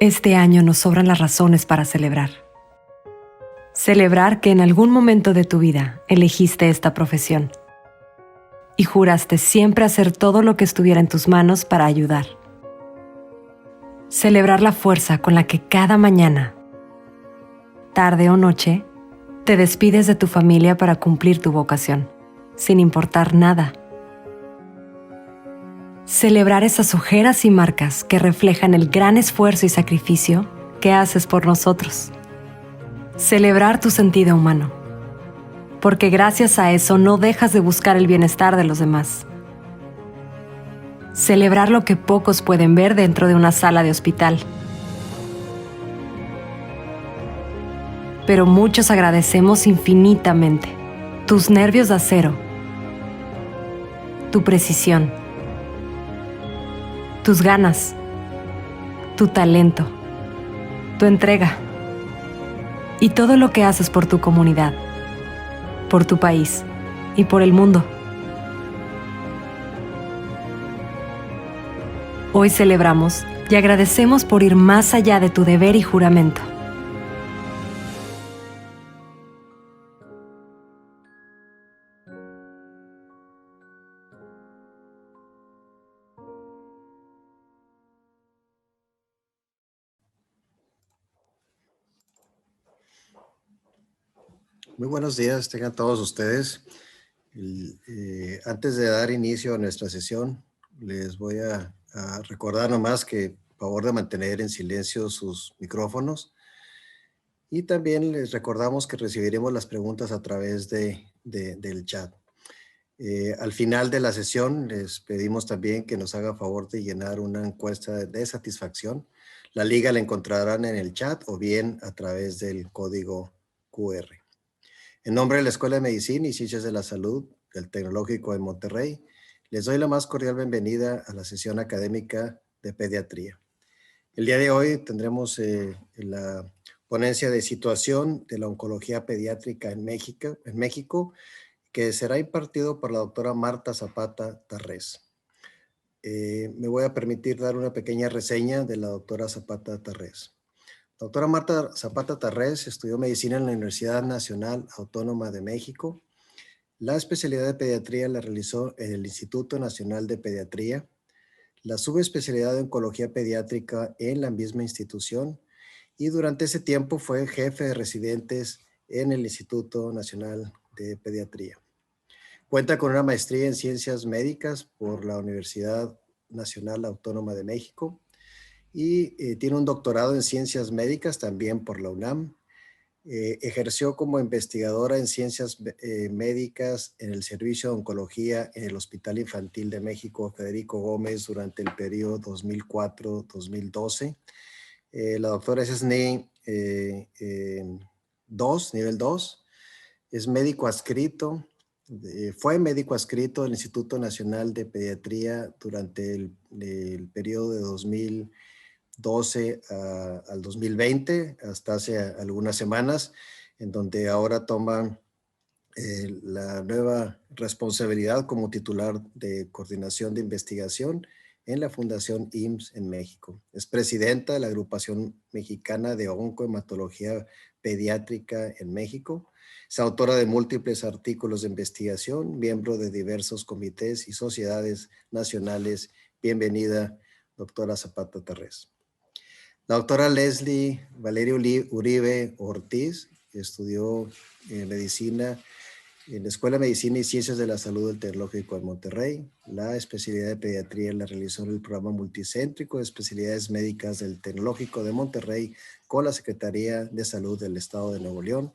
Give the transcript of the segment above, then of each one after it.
Este año nos sobran las razones para celebrar. Celebrar que en algún momento de tu vida elegiste esta profesión y juraste siempre hacer todo lo que estuviera en tus manos para ayudar. Celebrar la fuerza con la que cada mañana, tarde o noche, te despides de tu familia para cumplir tu vocación, sin importar nada. Celebrar esas ojeras y marcas que reflejan el gran esfuerzo y sacrificio que haces por nosotros. Celebrar tu sentido humano, porque gracias a eso no dejas de buscar el bienestar de los demás. Celebrar lo que pocos pueden ver dentro de una sala de hospital, pero muchos agradecemos infinitamente tus nervios de acero, tu precisión, tus ganas, tu talento, tu entrega y todo lo que haces por tu comunidad, por tu país y por el mundo. Hoy celebramos y agradecemos por ir más allá de tu deber y juramento. Muy buenos días, tengan todos ustedes. Antes de dar inicio a nuestra sesión, les voy a recordar nomás que favor de mantener en silencio sus micrófonos y también les recordamos que recibiremos las preguntas a través del chat. Al final de la sesión les pedimos también que nos haga favor de llenar una encuesta de satisfacción. La liga la encontrarán en el chat o bien a través del código QR. En nombre de la Escuela de Medicina y Ciencias de la Salud del Tecnológico de Monterrey, les doy la más cordial bienvenida a la sesión académica de pediatría. El día de hoy tendremos la ponencia de situación de la oncología pediátrica en México, que será impartido por la doctora Marta Zapata Tarrés. Me voy a permitir dar una pequeña reseña de la doctora Zapata Tarrés. La doctora Marta Zapata Tarrés estudió medicina en la Universidad Nacional Autónoma de México. La especialidad de pediatría la realizó en el Instituto Nacional de Pediatría, la subespecialidad de oncología pediátrica en la misma institución y durante ese tiempo fue jefe de residentes en el Instituto Nacional de Pediatría. Cuenta con una maestría en ciencias médicas por la Universidad Nacional Autónoma de México y tiene un doctorado en ciencias médicas también por la UNAM. Ejerció como investigadora en ciencias médicas en el Servicio de Oncología en el Hospital Infantil de México Federico Gómez durante el periodo 2004-2012. La doctora es SNI nivel 2, es médico adscrito, fue médico adscrito del Instituto Nacional de Pediatría durante el periodo de 2012 al 2020, hasta hace algunas semanas, en donde ahora toma la nueva responsabilidad como titular de coordinación de investigación en la Fundación IMSS en México. Es presidenta de la Agrupación Mexicana de Oncohematología Pediátrica en México. Es autora de múltiples artículos de investigación, miembro de diversos comités y sociedades nacionales. Bienvenida, doctora Zapata Tarrés. La doctora Leslie Valeria Uribe Ortiz estudió medicina en la Escuela de Medicina y Ciencias de la Salud del Tecnológico de Monterrey. La especialidad de pediatría la realizó en el programa multicéntrico de especialidades médicas del Tecnológico de Monterrey con la Secretaría de Salud del Estado de Nuevo León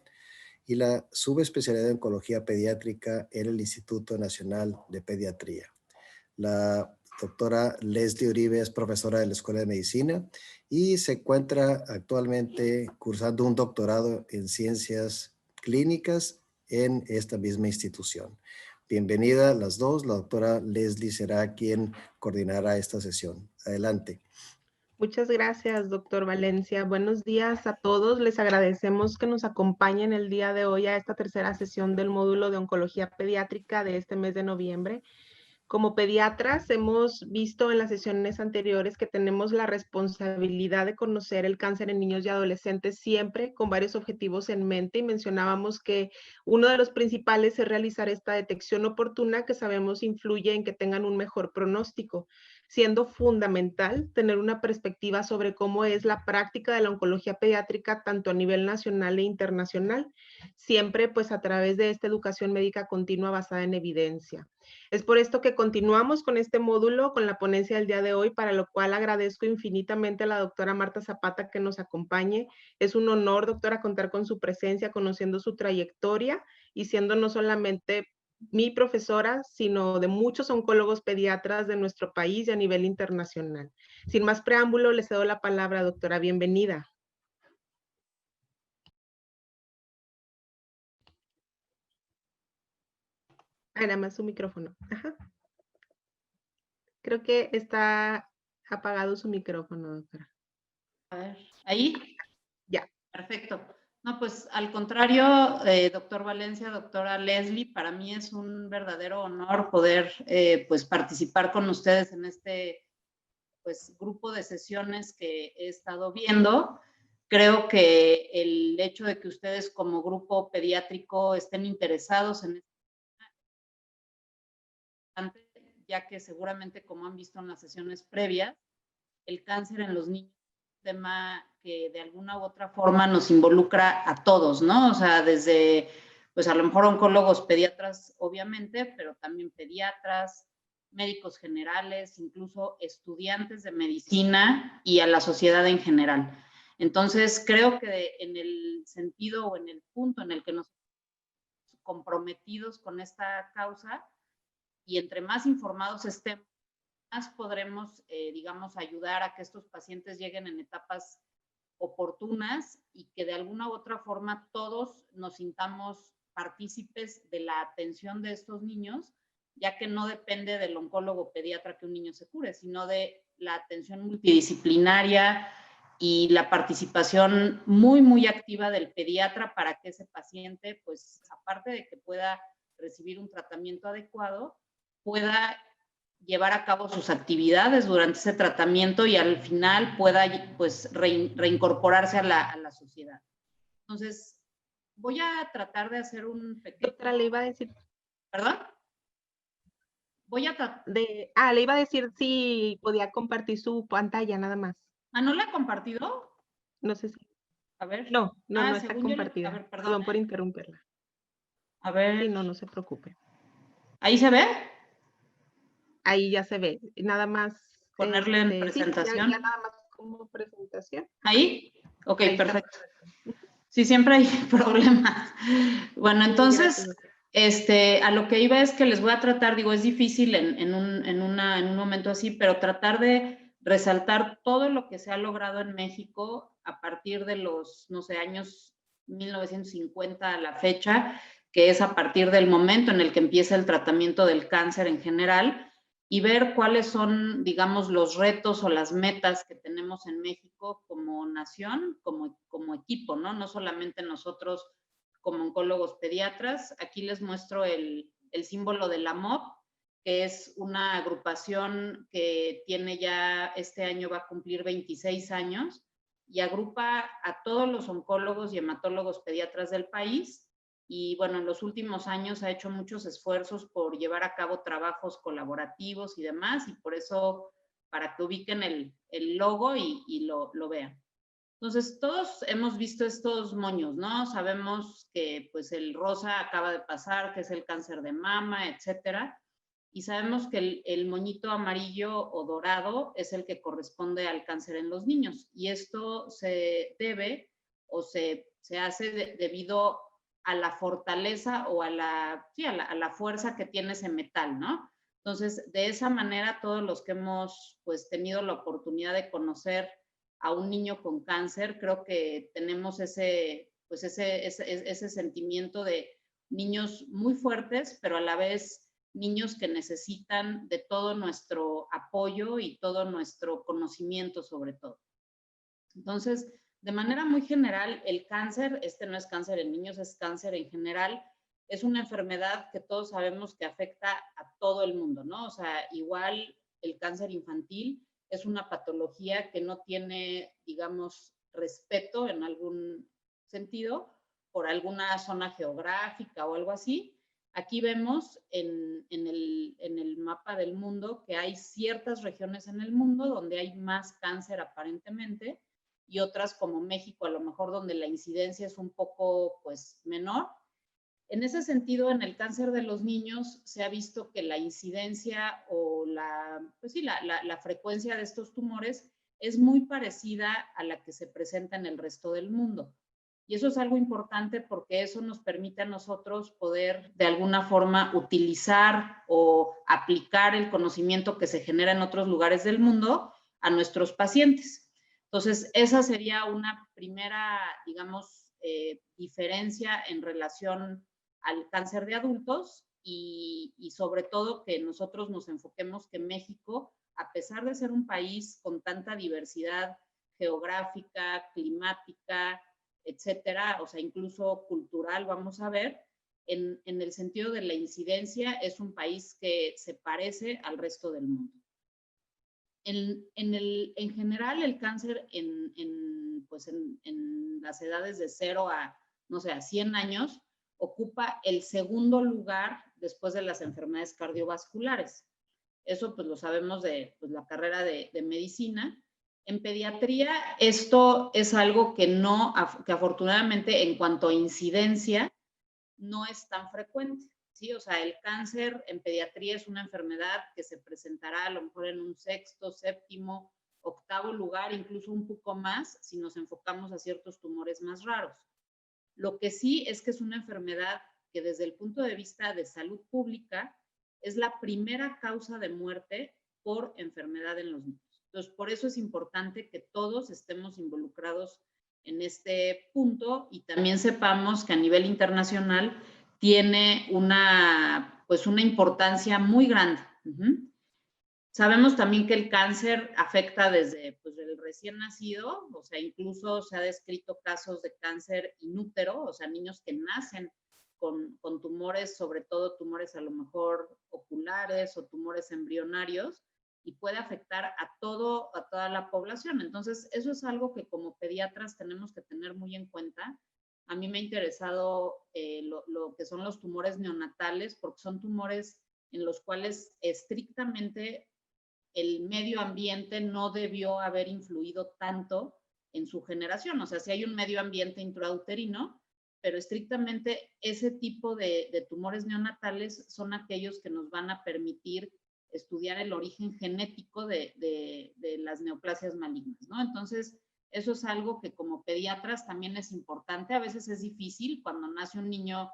y la subespecialidad de oncología pediátrica en el Instituto Nacional de Pediatría. La doctora Leslie Uribe es profesora de la Escuela de Medicina y se encuentra actualmente cursando un doctorado en ciencias clínicas en esta misma institución. Bienvenida las dos. La doctora Leslie será quien coordinará esta sesión. Adelante. Muchas gracias, doctor Valencia. Buenos días a todos. Les agradecemos que nos acompañen el día de hoy a esta tercera sesión del módulo de oncología pediátrica de este mes de noviembre. Como pediatras hemos visto en las sesiones anteriores que tenemos la responsabilidad de conocer el cáncer en niños y adolescentes siempre con varios objetivos en mente y mencionábamos que uno de los principales es realizar esta detección oportuna que sabemos influye en que tengan un mejor pronóstico, siendo fundamental tener una perspectiva sobre cómo es la práctica de la oncología pediátrica tanto a nivel nacional e internacional, siempre pues a través de esta educación médica continua basada en evidencia. Es por esto que continuamos con este módulo, con la ponencia del día de hoy, para lo cual agradezco infinitamente a la doctora Marta Zapata que nos acompañe. Es un honor, doctora, contar con su presencia, conociendo su trayectoria y siendo no solamente mi profesora, sino de muchos oncólogos pediatras de nuestro país y a nivel internacional. Sin más preámbulo, le cedo la palabra, doctora. Bienvenida. Nada más su micrófono. Ajá. Creo que está apagado su micrófono, doctora. A ver, ¿ahí? Ya. Perfecto. No, pues al contrario, doctor Valencia, doctora Leslie, para mí es un verdadero honor poder pues participar con ustedes en este pues grupo de sesiones que he estado viendo. Creo que el hecho de que ustedes como grupo pediátrico estén interesados en este, ya que seguramente como han visto en las sesiones previas, el cáncer en los niños es un tema que de alguna u otra forma nos involucra a todos, ¿no? O sea, desde, pues a lo mejor oncólogos, pediatras, obviamente, pero también pediatras, médicos generales, incluso estudiantes de medicina y a la sociedad en general. Entonces, creo que en el sentido o en el punto en el que nos comprometidos con esta causa y entre más informados estemos, más podremos, digamos, ayudar a que estos pacientes lleguen en etapas oportunas y que de alguna u otra forma todos nos sintamos partícipes de la atención de estos niños, ya que no depende del oncólogo pediatra que un niño se cure, sino de la atención multidisciplinaria y la participación muy, muy activa del pediatra para que ese paciente, pues, aparte de que pueda recibir un tratamiento adecuado, pueda llevar a cabo sus actividades durante ese tratamiento y al final pueda pues reincorporarse a la sociedad. Entonces, voy a tratar de hacer un pequeño... Doctora, le iba a decir... ¿Perdón? Voy a le iba a decir si podía compartir su pantalla nada más. ¿no la he compartido? No sé si... A ver. No está compartida. A ver, perdón por interrumpirla. A ver. Sí, no se preocupe. ¿Ahí se ve? Ahí ya se ve. Nada más... Ponerle en presentación. Sí, ya nada más como presentación. ¿Ahí? Ok, Ahí perfecto. Sí, siempre hay problemas. Bueno, entonces, a lo que iba es que les voy a tratar, digo, es difícil en un momento así, pero tratar de resaltar todo lo que se ha logrado en México a partir de los, no sé, años 1950 a la fecha, que es a partir del momento en el que empieza el tratamiento del cáncer en general, y ver cuáles son, digamos, los retos o las metas que tenemos en México como nación, como equipo, ¿no? No solamente nosotros como oncólogos pediatras. Aquí les muestro el símbolo de la MOP, que es una agrupación que tiene ya, este año va a cumplir 26 años, y agrupa a todos los oncólogos y hematólogos pediatras del país. Y bueno, en los últimos años ha hecho muchos esfuerzos por llevar a cabo trabajos colaborativos y demás, y por eso, para que ubiquen el logo y lo vean. Entonces, todos hemos visto estos moños, ¿no? Sabemos que pues el rosa acaba de pasar, que es el cáncer de mama, etcétera, y sabemos que el moñito amarillo o dorado es el que corresponde al cáncer en los niños, y esto se debe o se hace debido a la fortaleza o a la fuerza que tiene ese metal, ¿no? Entonces, de esa manera, todos los que hemos pues tenido la oportunidad de conocer a un niño con cáncer, creo que tenemos ese sentimiento de niños muy fuertes, pero a la vez niños que necesitan de todo nuestro apoyo y todo nuestro conocimiento sobre todo. Entonces, de manera muy general, el cáncer, no es cáncer en niños, es cáncer en general, es una enfermedad que todos sabemos que afecta a todo el mundo, ¿no? O sea, igual el cáncer infantil es una patología que no tiene, digamos, respeto en algún sentido por alguna zona geográfica o algo así. Aquí vemos en el mapa del mundo que hay ciertas regiones en el mundo donde hay más cáncer aparentemente y otras como México a lo mejor donde la incidencia es un poco pues menor. En ese sentido, en el cáncer de los niños se ha visto que la incidencia o la frecuencia de estos tumores es muy parecida a la que se presenta en el resto del mundo. Y eso es algo importante porque eso nos permite a nosotros poder de alguna forma utilizar o aplicar el conocimiento que se genera en otros lugares del mundo a nuestros pacientes. Entonces, esa sería una primera, digamos, diferencia en relación al cáncer de adultos y sobre todo que nosotros nos enfoquemos que México, a pesar de ser un país con tanta diversidad geográfica, climática, etcétera, o sea, incluso cultural, vamos a ver, en el sentido de la incidencia, es un país que se parece al resto del mundo. En general, el cáncer en las edades de 0 a, no sé, a 100 años, ocupa el segundo lugar después de las enfermedades cardiovasculares. Eso pues lo sabemos de pues, la carrera de medicina. En pediatría, esto es algo que afortunadamente en cuanto a incidencia no es tan frecuente, ¿sí? O sea, el cáncer en pediatría es una enfermedad que se presentará a lo mejor en un 6º, 7º, 8º lugar, incluso un poco más si nos enfocamos a ciertos tumores más raros. Lo que sí es que es una enfermedad que desde el punto de vista de salud pública es la primera causa de muerte por enfermedad en los niños. Entonces, por eso es importante que todos estemos involucrados en este punto y también sepamos que a nivel internacional tiene una importancia muy grande. Sabemos también que el cáncer afecta desde el recién nacido, o sea, incluso se ha descrito casos de cáncer inútero, o sea, niños que nacen con tumores, sobre todo tumores a lo mejor oculares o tumores embrionarios, y puede afectar a toda la población. Entonces, eso es algo que como pediatras tenemos que tener muy en cuenta. A mí me ha interesado lo que son los tumores neonatales, porque son tumores en los cuales estrictamente el medio ambiente no debió haber influido tanto en su generación. O sea, si hay un medio ambiente intrauterino, pero estrictamente ese tipo de tumores neonatales son aquellos que nos van a permitir estudiar el origen genético de las neoplasias malignas, ¿no? Entonces, eso es algo que como pediatras también es importante. A veces es difícil cuando nace un niño,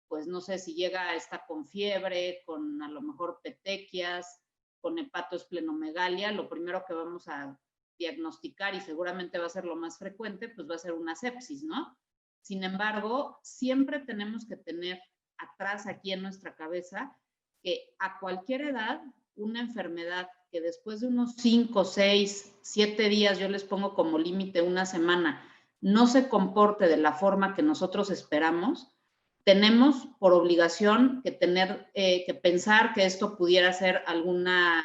pues no sé si está con fiebre, con a lo mejor petequias, con hepatoesplenomegalia. Lo primero que vamos a diagnosticar, y seguramente va a ser lo más frecuente, pues va a ser una sepsis, ¿no? Sin embargo, siempre tenemos que tener atrás aquí en nuestra cabeza que a cualquier edad, una enfermedad que después de unos 5, 6, 7 días, yo les pongo como límite una semana, no se comporte de la forma que nosotros esperamos, tenemos por obligación que pensar que esto pudiera ser alguna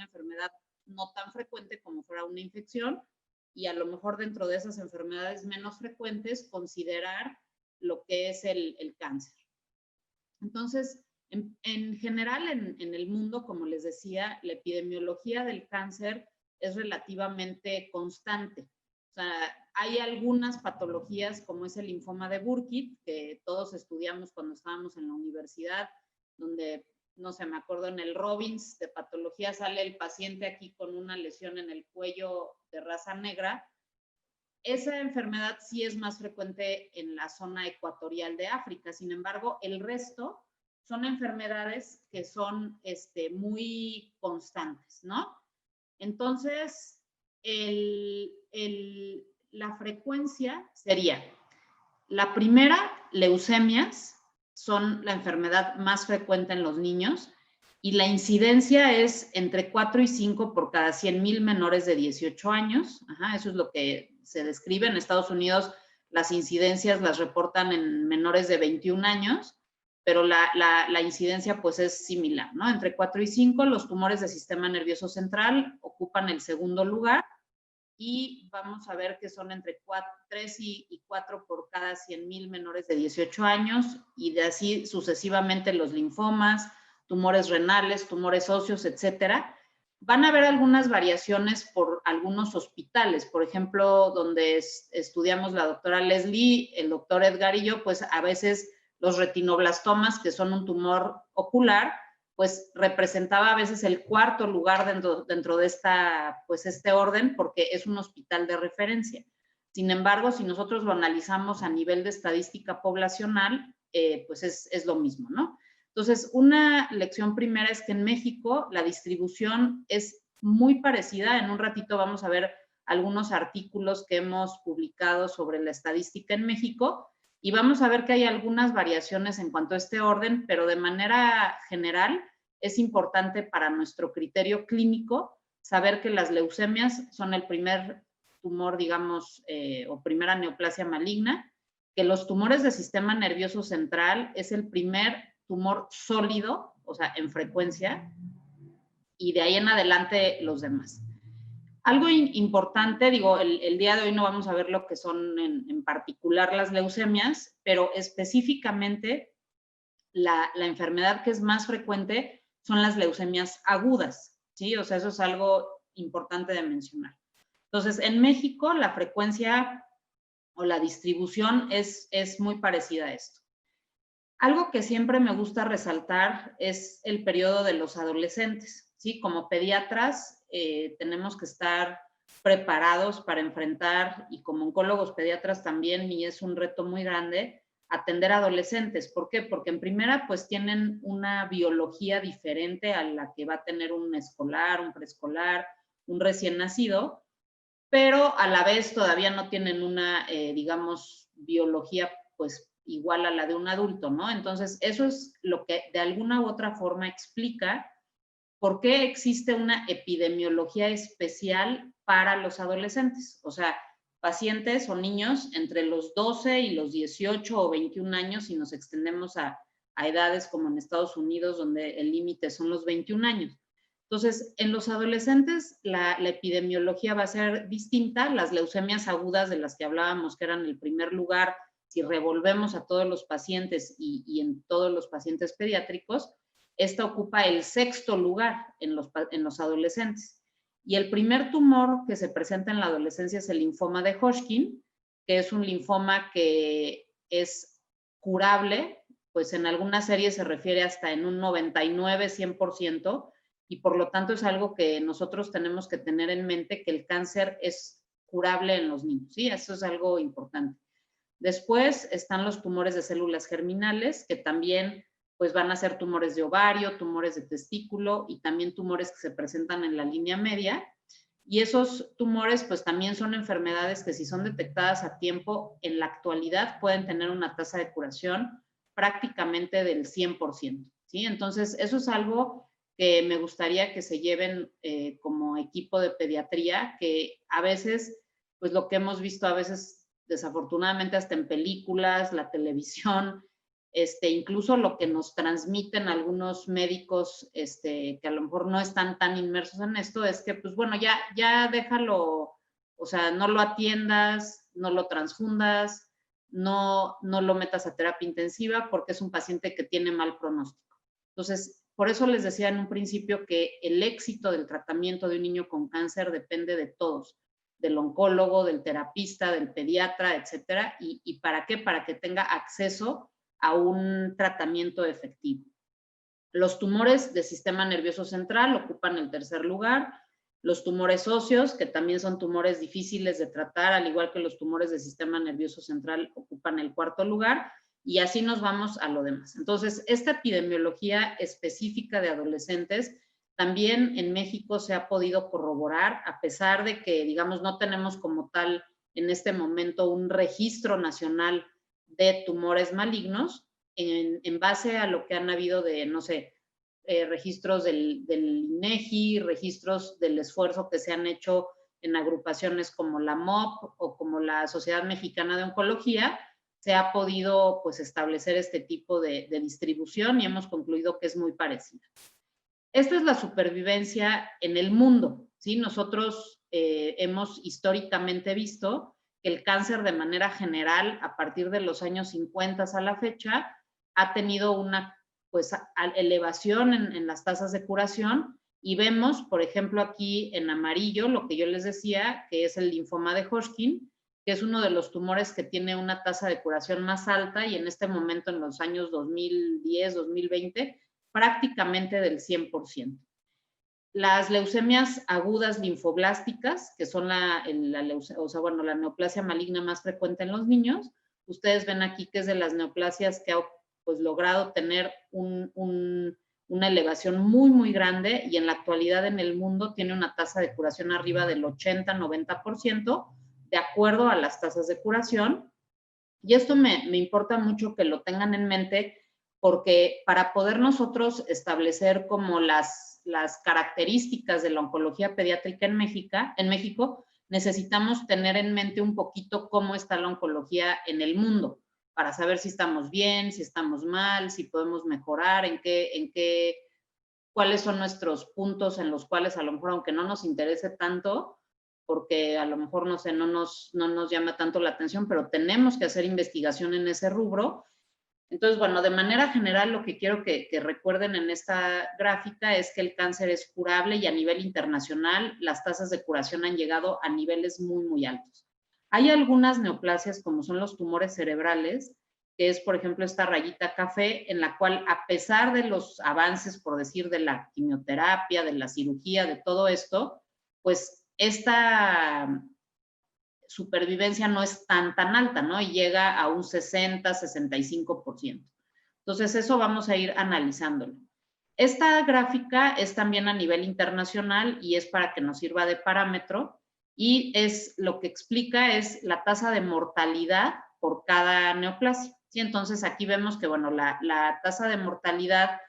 enfermedad no tan frecuente como fuera una infección, y a lo mejor dentro de esas enfermedades menos frecuentes considerar lo que es el cáncer. Entonces, en general, en el mundo, como les decía, la epidemiología del cáncer es relativamente constante. O sea, hay algunas patologías como es el linfoma de Burkitt, que todos estudiamos cuando estábamos en la universidad, donde, no sé, me acuerdo en el Robbins de patología sale el paciente aquí con una lesión en el cuello de raza negra. Esa enfermedad sí es más frecuente en la zona ecuatorial de África. Sin embargo, el resto son enfermedades que son muy constantes, ¿no? Entonces, la frecuencia sería, la primera, leucemias, son la enfermedad más frecuente en los niños, y la incidencia es entre 4 y 5 por cada 100,000 menores de 18 años. Eso es lo que se describe. En Estados Unidos las incidencias las reportan en menores de 21 años. pero la incidencia pues es similar, ¿no? Entre 4 y 5, los tumores de sistema nervioso central ocupan el segundo lugar, y vamos a ver que son entre 3 y 4 por cada 100,000 menores de 18 años, y de así sucesivamente los linfomas, tumores renales, tumores óseos, etcétera. Van a haber algunas variaciones por algunos hospitales, por ejemplo, donde estudiamos la doctora Leslie, el doctor Edgar y yo, pues a veces los retinoblastomas, que son un tumor ocular, pues representaba a veces el cuarto lugar dentro de este orden, porque es un hospital de referencia. Sin embargo, si nosotros lo analizamos a nivel de estadística poblacional, pues es lo mismo, ¿no? Entonces, una lección primera es que en México la distribución es muy parecida. En un ratito vamos a ver algunos artículos que hemos publicado sobre la estadística en México, y vamos a ver que hay algunas variaciones en cuanto a este orden, pero de manera general es importante para nuestro criterio clínico saber que las leucemias son el primer tumor, digamos, o primera neoplasia maligna, que los tumores del sistema nervioso central es el primer tumor sólido, o sea, en frecuencia, y de ahí en adelante los demás. Algo importante, digo, el día de hoy no vamos a ver lo que son en particular las leucemias, pero específicamente la enfermedad que es más frecuente son las leucemias agudas, ¿sí? O sea, eso es algo importante de mencionar. Entonces, en México la frecuencia o la distribución es muy parecida a esto. Algo que siempre me gusta resaltar es el periodo de los adolescentes, ¿sí? Como pediatras tenemos que estar preparados para enfrentar, y como oncólogos pediatras también, y es un reto muy grande, atender a adolescentes. ¿Por qué? Porque en primera, pues tienen una biología diferente a la que va a tener un escolar, un preescolar, un recién nacido, pero a la vez todavía no tienen una, digamos, biología pues igual a la de un adulto, ¿no? Entonces, eso es lo que de alguna u otra forma explica por qué existe una epidemiología especial para los adolescentes. O sea, pacientes o niños entre los 12 y los 18 o 21 años, si nos extendemos a edades como en Estados Unidos, donde el límite son los 21 años. Entonces, en los adolescentes la epidemiología va a ser distinta. Las leucemias agudas de las que hablábamos, que eran el primer lugar, si revolvemos a todos los pacientes y en todos los pacientes pediátricos, esta ocupa el sexto lugar en los adolescentes. Y el primer tumor que se presenta en la adolescencia es el linfoma de Hodgkin, que es un linfoma que es curable, pues en algunas series se refiere hasta en un 99-100%, y por lo tanto es algo que nosotros tenemos que tener en mente, que el cáncer es curable en los niños, ¿sí? Eso es algo importante. Después están los tumores de células germinales, que también pues van a ser tumores de ovario, tumores de testículo y también tumores que se presentan en la línea media. Y esos tumores pues también son enfermedades que si son detectadas a tiempo, en la actualidad pueden tener una tasa de curación prácticamente del 100%, ¿sí? Entonces, eso es algo que me gustaría que se lleven como equipo de pediatría, que a veces, pues lo que hemos visto a veces desafortunadamente hasta en películas, la televisión, incluso lo que nos transmiten algunos médicos que a lo mejor no están tan inmersos en esto, es que, pues bueno, ya déjalo, o sea, no lo atiendas, no lo transfundas, no lo metas a terapia intensiva porque es un paciente que tiene mal pronóstico. Entonces, por eso les decía en un principio que el éxito del tratamiento de un niño con cáncer depende de todos, del oncólogo, del terapista, del pediatra, etcétera. ¿Y para qué? Para que tenga acceso a un tratamiento efectivo. Los tumores del sistema nervioso central ocupan el tercer lugar. Los tumores óseos, que también son tumores difíciles de tratar, al igual que los tumores del sistema nervioso central, ocupan el cuarto lugar. Y así nos vamos a lo demás. Entonces, esta epidemiología específica de adolescentes también en México se ha podido corroborar, a pesar de que, digamos, no tenemos como tal en este momento un registro nacional de tumores malignos, en base a lo que han habido de, no sé, registros del INEGI, registros del esfuerzo que se han hecho en agrupaciones como la MOP o como la Sociedad Mexicana de Oncología, se ha podido pues establecer este tipo de distribución y hemos concluido que es muy parecida. Esta es la supervivencia en el mundo, ¿sí? Nosotros hemos históricamente visto que el cáncer de manera general, a partir de los años 50 a la fecha, ha tenido una pues, elevación en las tasas de curación y vemos, por ejemplo, aquí en amarillo, lo que yo les decía, que es el linfoma de Hodgkin, que es uno de los tumores que tiene una tasa de curación más alta y en este momento, en los años 2010, 2020, prácticamente del 100%. Las leucemias agudas linfoblásticas, que son la neoplasia maligna más frecuente en los niños, ustedes ven aquí que es de las neoplasias que ha pues, logrado tener una elevación muy, muy grande y en la actualidad en el mundo tiene una tasa de curación arriba del 80-90%, de acuerdo a las tasas de curación. Y esto me importa mucho que lo tengan en mente porque para poder nosotros establecer como las características de la oncología pediátrica en México, necesitamos tener en mente un poquito cómo está la oncología en el mundo, para saber si estamos bien, si estamos mal, si podemos mejorar, cuáles son nuestros puntos en los cuales a lo mejor, aunque no nos interese tanto, porque a lo mejor, no sé, no nos llama tanto la atención, pero tenemos que hacer investigación en ese rubro. Entonces, bueno, de manera general, lo que quiero que recuerden en esta gráfica es que el cáncer es curable y a nivel internacional las tasas de curación han llegado a niveles muy, muy altos. Hay algunas neoplasias, como son los tumores cerebrales, que es, por ejemplo, esta rayita café, en la cual, a pesar de los avances, por decir, de la quimioterapia, de la cirugía, de todo esto, pues esta supervivencia no es tan alta, ¿no? Y llega a un 60-65%. Entonces, eso vamos a ir analizándolo. Esta gráfica es también a nivel internacional y es para que nos sirva de parámetro y es lo que explica es la tasa de mortalidad por cada neoplasia. ¿Sí? Entonces, aquí vemos que, bueno, la tasa de mortalidad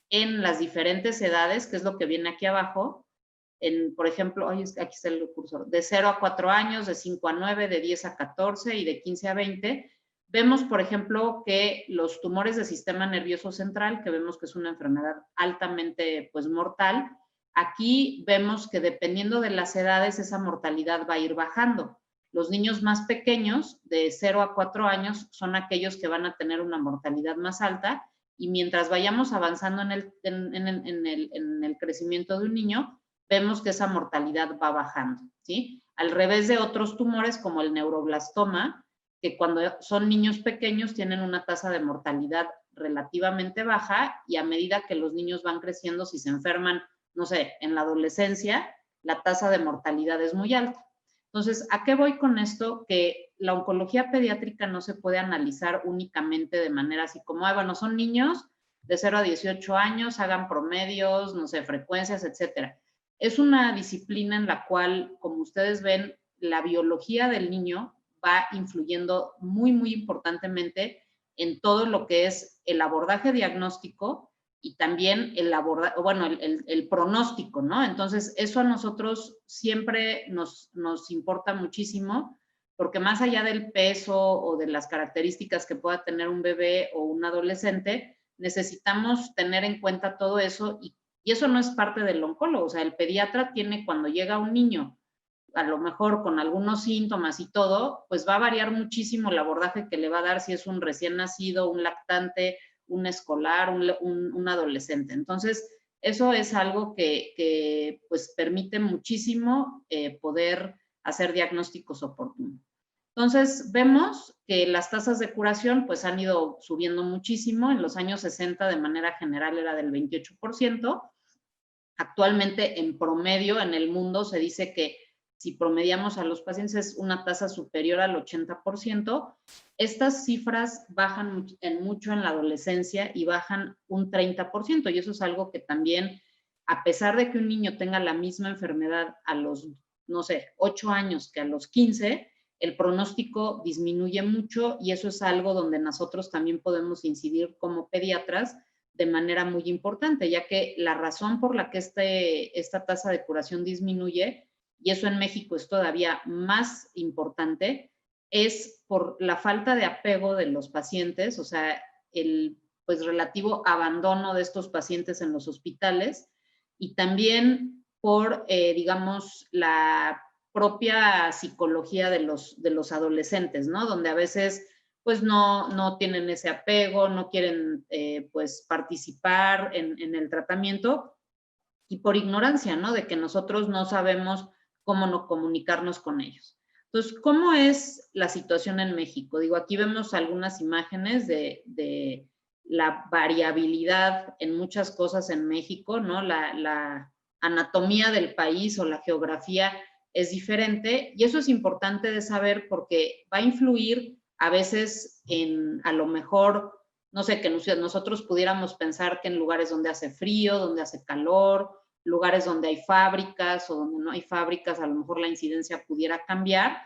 en las diferentes edades, que es lo que viene aquí abajo, por ejemplo, aquí está el cursor, de 0 a 4 años, de 5 a 9, de 10 a 14 y de 15 a 20, vemos, por ejemplo, que los tumores del sistema nervioso central, que vemos que es una enfermedad altamente pues, mortal, aquí vemos que dependiendo de las edades, esa mortalidad va a ir bajando. Los niños más pequeños, de 0 a 4 años, son aquellos que van a tener una mortalidad más alta y mientras vayamos avanzando en el crecimiento de un niño, vemos que esa mortalidad va bajando, ¿sí? Al revés de otros tumores como el neuroblastoma, que cuando son niños pequeños tienen una tasa de mortalidad relativamente baja y a medida que los niños van creciendo, si se enferman, no sé, en la adolescencia, la tasa de mortalidad es muy alta. Entonces, ¿a qué voy con esto? Que la oncología pediátrica no se puede analizar únicamente de manera así como, bueno, son niños de 0 a 18 años, hagan promedios, no sé, frecuencias, etcétera. Es una disciplina en la cual, como ustedes ven, la biología del niño va influyendo muy, muy importantemente en todo lo que es el abordaje diagnóstico y también el pronóstico, ¿no? Entonces, eso a nosotros siempre nos importa muchísimo, porque más allá del peso o de las características que pueda tener un bebé o un adolescente, necesitamos tener en cuenta todo eso y eso no es parte del oncólogo. O sea, el pediatra tiene, cuando llega un niño, a lo mejor con algunos síntomas y todo, pues va a variar muchísimo el abordaje que le va a dar si es un recién nacido, un lactante, un escolar, un adolescente. Entonces, eso es algo que pues permite muchísimo poder hacer diagnósticos oportunos. Entonces, vemos que las tasas de curación pues han ido subiendo muchísimo. En los años 60, de manera general, era del 28%. Actualmente, en promedio, en el mundo se dice que si promediamos a los pacientes es una tasa superior al 80%. Estas cifras bajan mucho en la adolescencia y bajan un 30%. Y eso es algo que también, a pesar de que un niño tenga la misma enfermedad a los, no sé, 8 años que a los 15, el pronóstico disminuye mucho y eso es algo donde nosotros también podemos incidir como pediatras de manera muy importante, ya que la razón por la que esta tasa de curación disminuye, y eso en México es todavía más importante, es por la falta de apego de los pacientes, o sea, el pues relativo abandono de estos pacientes en los hospitales, y también por, digamos, la propia psicología de los adolescentes, ¿no? Donde a veces pues no tienen ese apego, no quieren pues participar en el tratamiento, y por ignorancia, ¿no? De que nosotros no sabemos cómo no comunicarnos con ellos. Entonces, ¿cómo es la situación en México? Digo, aquí vemos algunas imágenes de la variabilidad en muchas cosas en México, ¿no? La anatomía del país o la geografía es diferente, y eso es importante de saber porque va a influir a veces en, a lo mejor, no sé, que nosotros pudiéramos pensar que en lugares donde hace frío, donde hace calor, lugares donde hay fábricas o donde no hay fábricas, a lo mejor la incidencia pudiera cambiar.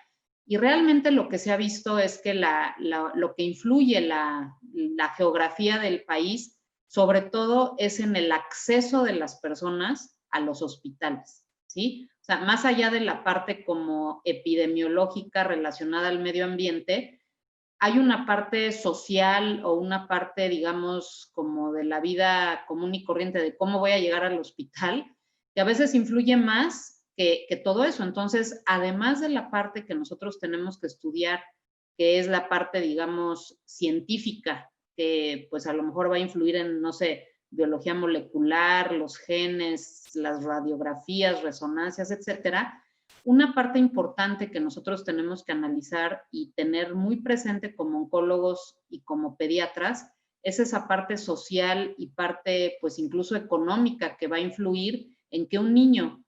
Y realmente lo que se ha visto es que lo que influye la geografía del país, sobre todo, es en el acceso de las personas a los hospitales, ¿sí? O sea, más allá de la parte como epidemiológica relacionada al medio ambiente, hay una parte social o una parte, digamos, como de la vida común y corriente de cómo voy a llegar al hospital, que a veces influye más que todo eso. Entonces, además de la parte que nosotros tenemos que estudiar, que es la parte, digamos, científica, que pues a lo mejor va a influir en, no sé, biología molecular, los genes, las radiografías, resonancias, etcétera. Una parte importante que nosotros tenemos que analizar y tener muy presente como oncólogos y como pediatras es esa parte social y parte, pues incluso económica, que va a influir en que un niño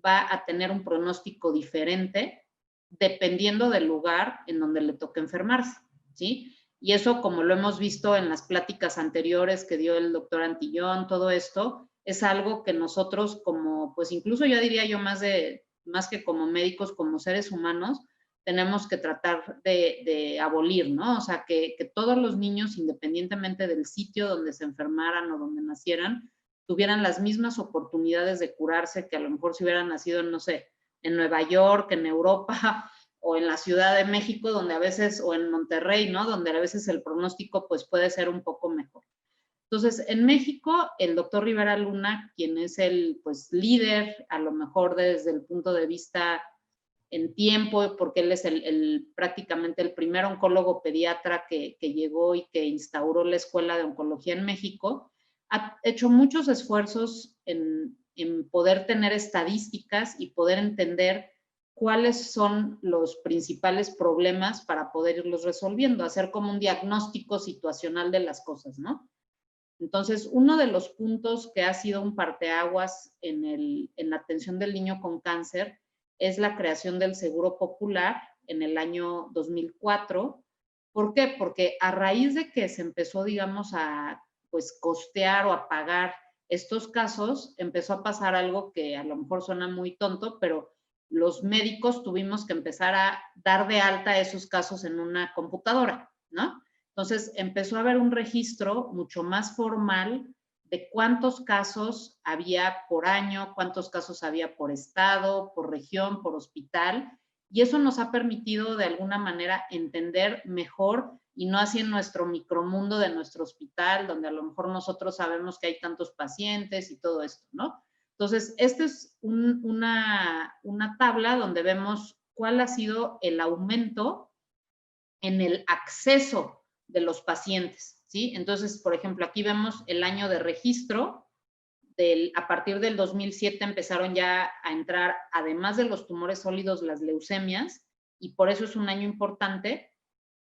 va a tener un pronóstico diferente dependiendo del lugar en donde le toque enfermarse, ¿sí? Y eso, como lo hemos visto en las pláticas anteriores que dio el doctor Antillón, todo esto es algo que nosotros como, pues incluso yo diría yo más que como médicos, como seres humanos, tenemos que tratar de abolir, ¿no? O sea, que todos los niños, independientemente del sitio donde se enfermaran o donde nacieran, tuvieran las mismas oportunidades de curarse que a lo mejor si hubieran nacido, no sé, en Nueva York, en Europa o en la Ciudad de México, donde a veces, o en Monterrey, ¿no? Donde a veces el pronóstico pues puede ser un poco mejor. Entonces, en México, el doctor Rivera Luna, quien es el pues líder, a lo mejor desde el punto de vista en tiempo, porque él es prácticamente el primer oncólogo pediatra que llegó y que instauró la Escuela de Oncología en México, ha hecho muchos esfuerzos en poder tener estadísticas y poder entender cuáles son los principales problemas para poder irlos resolviendo, hacer como un diagnóstico situacional de las cosas, ¿no? Entonces, uno de los puntos que ha sido un parteaguas en la atención del niño con cáncer es la creación del Seguro Popular en el año 2004. ¿Por qué? Porque a raíz de que se empezó, digamos, a pues costear o a pagar estos casos, empezó a pasar algo que a lo mejor suena muy tonto, pero los médicos tuvimos que empezar a dar de alta esos casos en una computadora, ¿no? Entonces empezó a haber un registro mucho más formal de cuántos casos había por año, cuántos casos había por estado, por región, por hospital, y eso nos ha permitido de alguna manera entender mejor y no así en nuestro micromundo de nuestro hospital, donde a lo mejor nosotros sabemos que hay tantos pacientes y todo esto, ¿no? Entonces, esta es una tabla donde vemos cuál ha sido el aumento en el acceso de los pacientes, ¿sí? Entonces, por ejemplo, aquí vemos el año de registro. A partir del 2007 empezaron ya a entrar, además de los tumores sólidos, las leucemias, y por eso es un año importante,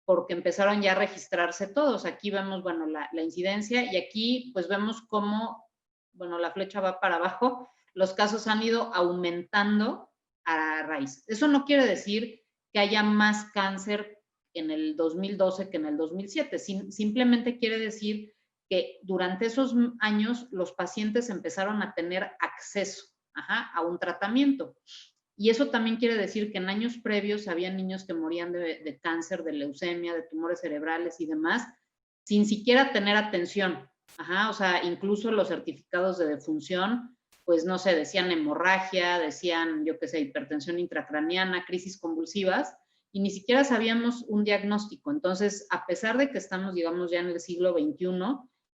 porque empezaron ya a registrarse todos. Aquí vemos, bueno, la incidencia, y aquí pues vemos cómo, bueno, la flecha va para abajo, los casos han ido aumentando a raíz. Eso no quiere decir que haya más cáncer en el 2012 que en el 2007, simplemente quiere decir que durante esos años los pacientes empezaron a tener acceso a un tratamiento. Y eso también quiere decir que en años previos había niños que morían de cáncer, de leucemia, de tumores cerebrales y demás, sin siquiera tener atención. O sea, incluso los certificados de defunción, pues no sé, decían hemorragia, decían, yo qué sé, hipertensión intracraniana, crisis convulsivas, y ni siquiera sabíamos un diagnóstico. Entonces, a pesar de que estamos, digamos, ya en el siglo XXI,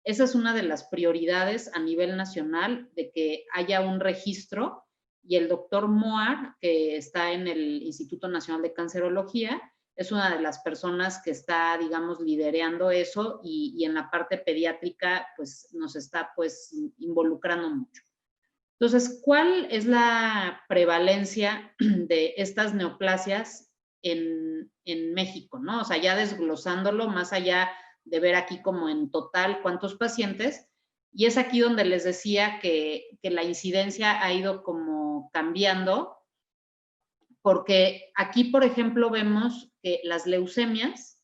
esa es una de las prioridades a nivel nacional, de que haya un registro, y el doctor Moar, que está en el Instituto Nacional de Cancerología, es una de las personas que está, digamos, liderando eso, y en la parte pediátrica, pues, nos está, pues, involucrando mucho. Entonces, ¿cuál es la prevalencia de estas neoplasias en México, ¿no? O sea, ya desglosándolo, más allá de ver aquí como en total cuántos pacientes, y es aquí donde les decía que la incidencia ha ido como cambiando, porque aquí, por ejemplo, vemos que las leucemias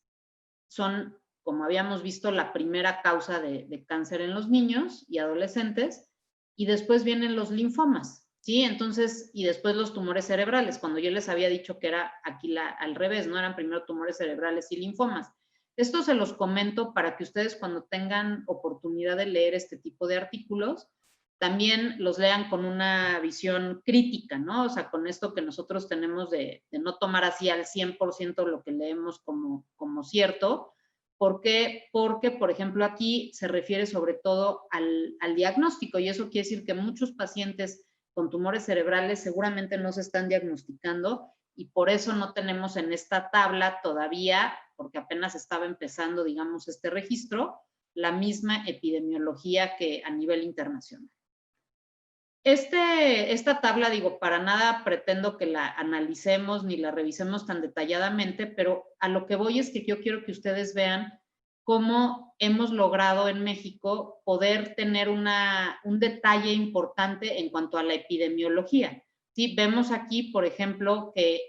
son, como habíamos visto, la primera causa de cáncer en los niños y adolescentes, y después vienen los linfomas, ¿sí? Entonces, y después los tumores cerebrales, cuando yo les había dicho que era aquí al revés, ¿no? Eran primero tumores cerebrales y linfomas. Esto se los comento para que ustedes, cuando tengan oportunidad de leer este tipo de artículos, también los lean con una visión crítica, ¿no? O sea, con esto que nosotros tenemos de no tomar así al 100% lo que leemos como cierto. ¿Por qué? Porque, por ejemplo, aquí se refiere sobre todo al diagnóstico, y eso quiere decir que muchos pacientes con tumores cerebrales seguramente no se están diagnosticando, y por eso no tenemos en esta tabla todavía, porque apenas estaba empezando, digamos, este registro, la misma epidemiología que a nivel internacional. Esta tabla, digo, para nada pretendo que la analicemos ni la revisemos tan detalladamente, pero a lo que voy es que yo quiero que ustedes vean cómo hemos logrado en México poder tener un detalle importante en cuanto a la epidemiología. ¿Sí? Vemos aquí, por ejemplo, que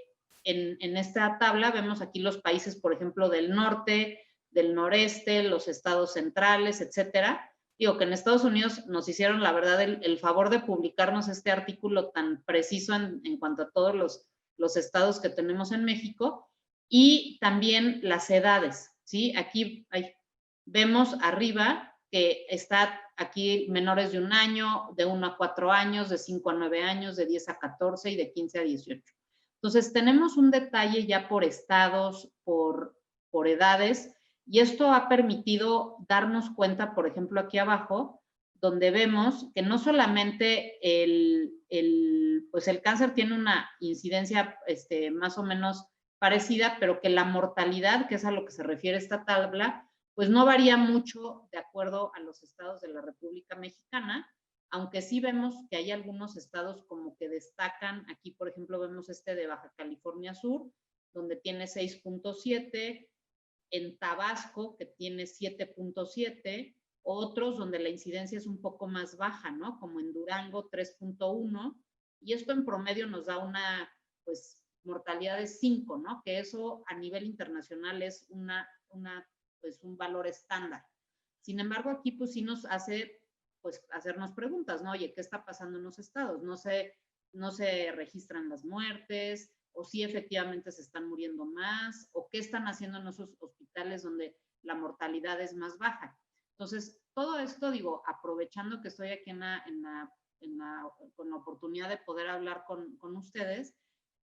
en esta tabla vemos aquí los países, por ejemplo, del norte, del noreste, los estados centrales, etcétera. Digo que en Estados Unidos nos hicieron, la verdad, el favor de publicarnos este artículo tan preciso en cuanto a todos los estados que tenemos en México, y también las edades, ¿sí? Aquí vemos arriba que está aquí menores de 1 año, de 1 a 4 años, de 5 a 9 años, de 10 a 14 y de 15 a 18. Entonces, tenemos un detalle ya por estados, por edades, y esto ha permitido darnos cuenta, por ejemplo, aquí abajo, donde vemos que no solamente pues el cáncer tiene una incidencia más o menos parecida, pero que la mortalidad, que es a lo que se refiere esta tabla, pues no varía mucho de acuerdo a los estados de la República Mexicana, aunque sí vemos que hay algunos estados como que destacan. Aquí, por ejemplo, vemos de Baja California Sur, donde tiene 6.7, en Tabasco, que tiene 7.7, otros donde la incidencia es un poco más baja, ¿no? Como en Durango, 3.1, y esto en promedio nos da una, pues, mortalidad de 5, ¿no? Que eso a nivel internacional es pues, un valor estándar. Sin embargo, aquí pues sí nos hace, pues, hacernos preguntas, ¿no? Oye, ¿qué está pasando en los estados? No se registran las muertes, o si efectivamente se están muriendo más, o qué están haciendo en esos hospitales donde la mortalidad es más baja. Entonces, todo esto, digo, aprovechando que estoy aquí con la oportunidad de poder hablar con ustedes,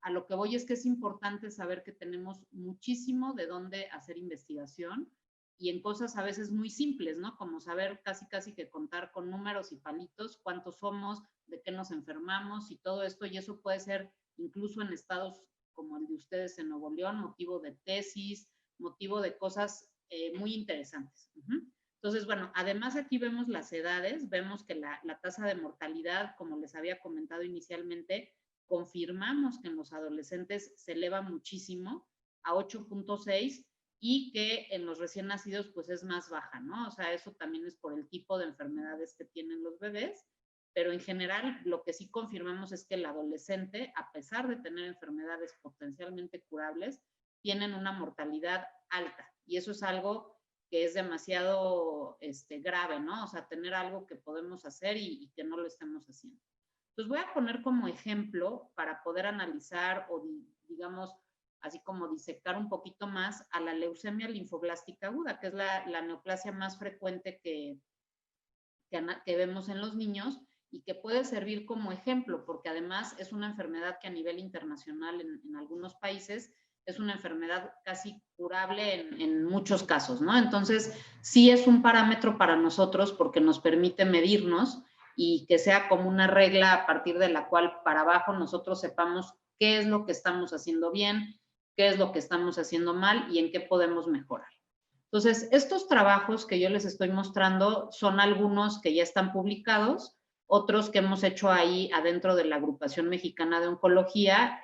a lo que voy es que es importante saber que tenemos muchísimo de dónde hacer investigación, y en cosas a veces muy simples, ¿no? Como saber casi que contar con números y palitos, cuántos somos, de qué nos enfermamos y todo esto, y eso puede ser incluso en estados como el de ustedes en Nuevo León, motivo de tesis, motivo de cosas muy interesantes. Entonces, bueno, además aquí vemos las edades, vemos que la tasa de mortalidad, como les había comentado inicialmente, confirmamos que en los adolescentes se eleva muchísimo a 8.6, y que en los recién nacidos pues es más baja, ¿no? O sea, eso también es por el tipo de enfermedades que tienen los bebés, pero en general lo que sí confirmamos es que el adolescente, a pesar de tener enfermedades potencialmente curables, tienen una mortalidad alta, y eso es algo que es demasiado grave, ¿no? O sea, tener algo que podemos hacer y que no lo estemos haciendo. Entonces voy a poner como ejemplo para poder analizar o digamos así como disectar un poquito más a la leucemia linfoblástica aguda, que es la neoplasia más frecuente que vemos en los niños, y que puede servir como ejemplo, porque además es una enfermedad que a nivel internacional en algunos países es una enfermedad casi curable en muchos casos, ¿no? Entonces, sí es un parámetro para nosotros porque nos permite medirnos y que sea como una regla a partir de la cual para abajo nosotros sepamos qué es lo que estamos haciendo bien, qué es lo que estamos haciendo mal y en qué podemos mejorar. Entonces, estos trabajos que yo les estoy mostrando son algunos que ya están publicados, otros que hemos hecho ahí adentro de la Agrupación Mexicana de Oncología,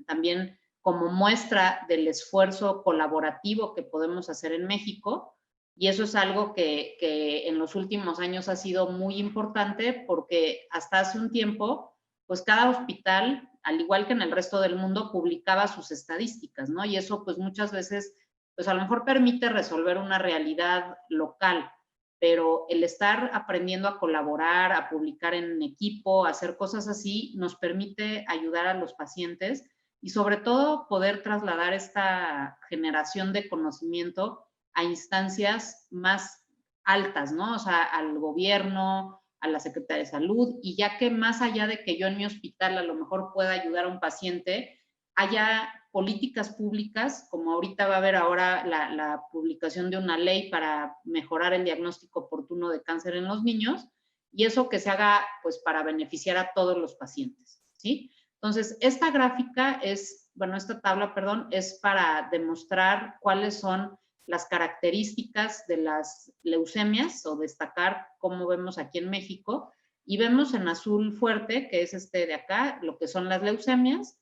también como muestra del esfuerzo colaborativo que podemos hacer en México. Y eso es algo que en los últimos años ha sido muy importante porque hasta hace un tiempo, pues cada hospital, al igual que en el resto del mundo, publicaba sus estadísticas, ¿no? Y eso pues muchas veces, pues a lo mejor permite resolver una realidad local, pero el estar aprendiendo a colaborar, a publicar en equipo, a hacer cosas así, nos permite ayudar a los pacientes y sobre todo poder trasladar esta generación de conocimiento a instancias más altas, ¿no? O sea, al gobierno, a la Secretaría de Salud, y ya que más allá de que yo en mi hospital a lo mejor pueda ayudar a un paciente, haya políticas públicas, como ahorita va a haber ahora la publicación de una ley para mejorar el diagnóstico oportuno de cáncer en los niños, y eso que se haga pues para beneficiar a todos los pacientes, ¿sí? Entonces, esta gráfica es, bueno, esta tabla, perdón, es para demostrar cuáles son las características de las leucemias o destacar cómo vemos aquí en México. Y vemos en azul fuerte, que es este de acá, lo que son las leucemias.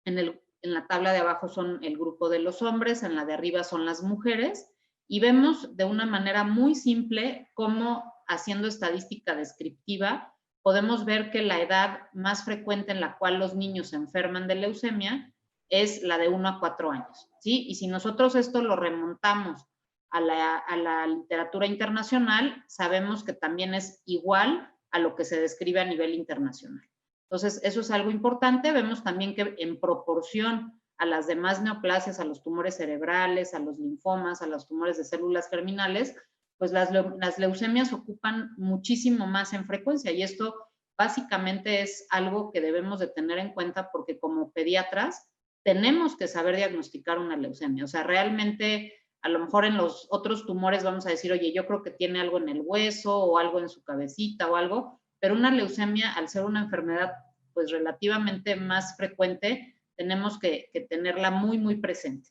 En la tabla de abajo son el grupo de los hombres, en la de arriba son las mujeres. Y vemos de una manera muy simple cómo, haciendo estadística descriptiva, podemos ver que la edad más frecuente en la cual los niños se enferman de leucemia es la de 1 a 4 años, ¿sí? Y si nosotros esto lo remontamos a la literatura internacional, sabemos que también es igual a lo que se describe a nivel internacional. Entonces, eso es algo importante. Vemos también que en proporción a las demás neoplasias, a los tumores cerebrales, a los linfomas, a los tumores de células germinales, pues las leucemias ocupan muchísimo más en frecuencia y esto básicamente es algo que debemos de tener en cuenta porque como pediatras tenemos que saber diagnosticar una leucemia. O sea, realmente a lo mejor en los otros tumores vamos a decir, oye, yo creo que tiene algo en el hueso o algo en su cabecita o algo, pero una leucemia, al ser una enfermedad pues relativamente más frecuente, tenemos que tenerla muy, muy presente.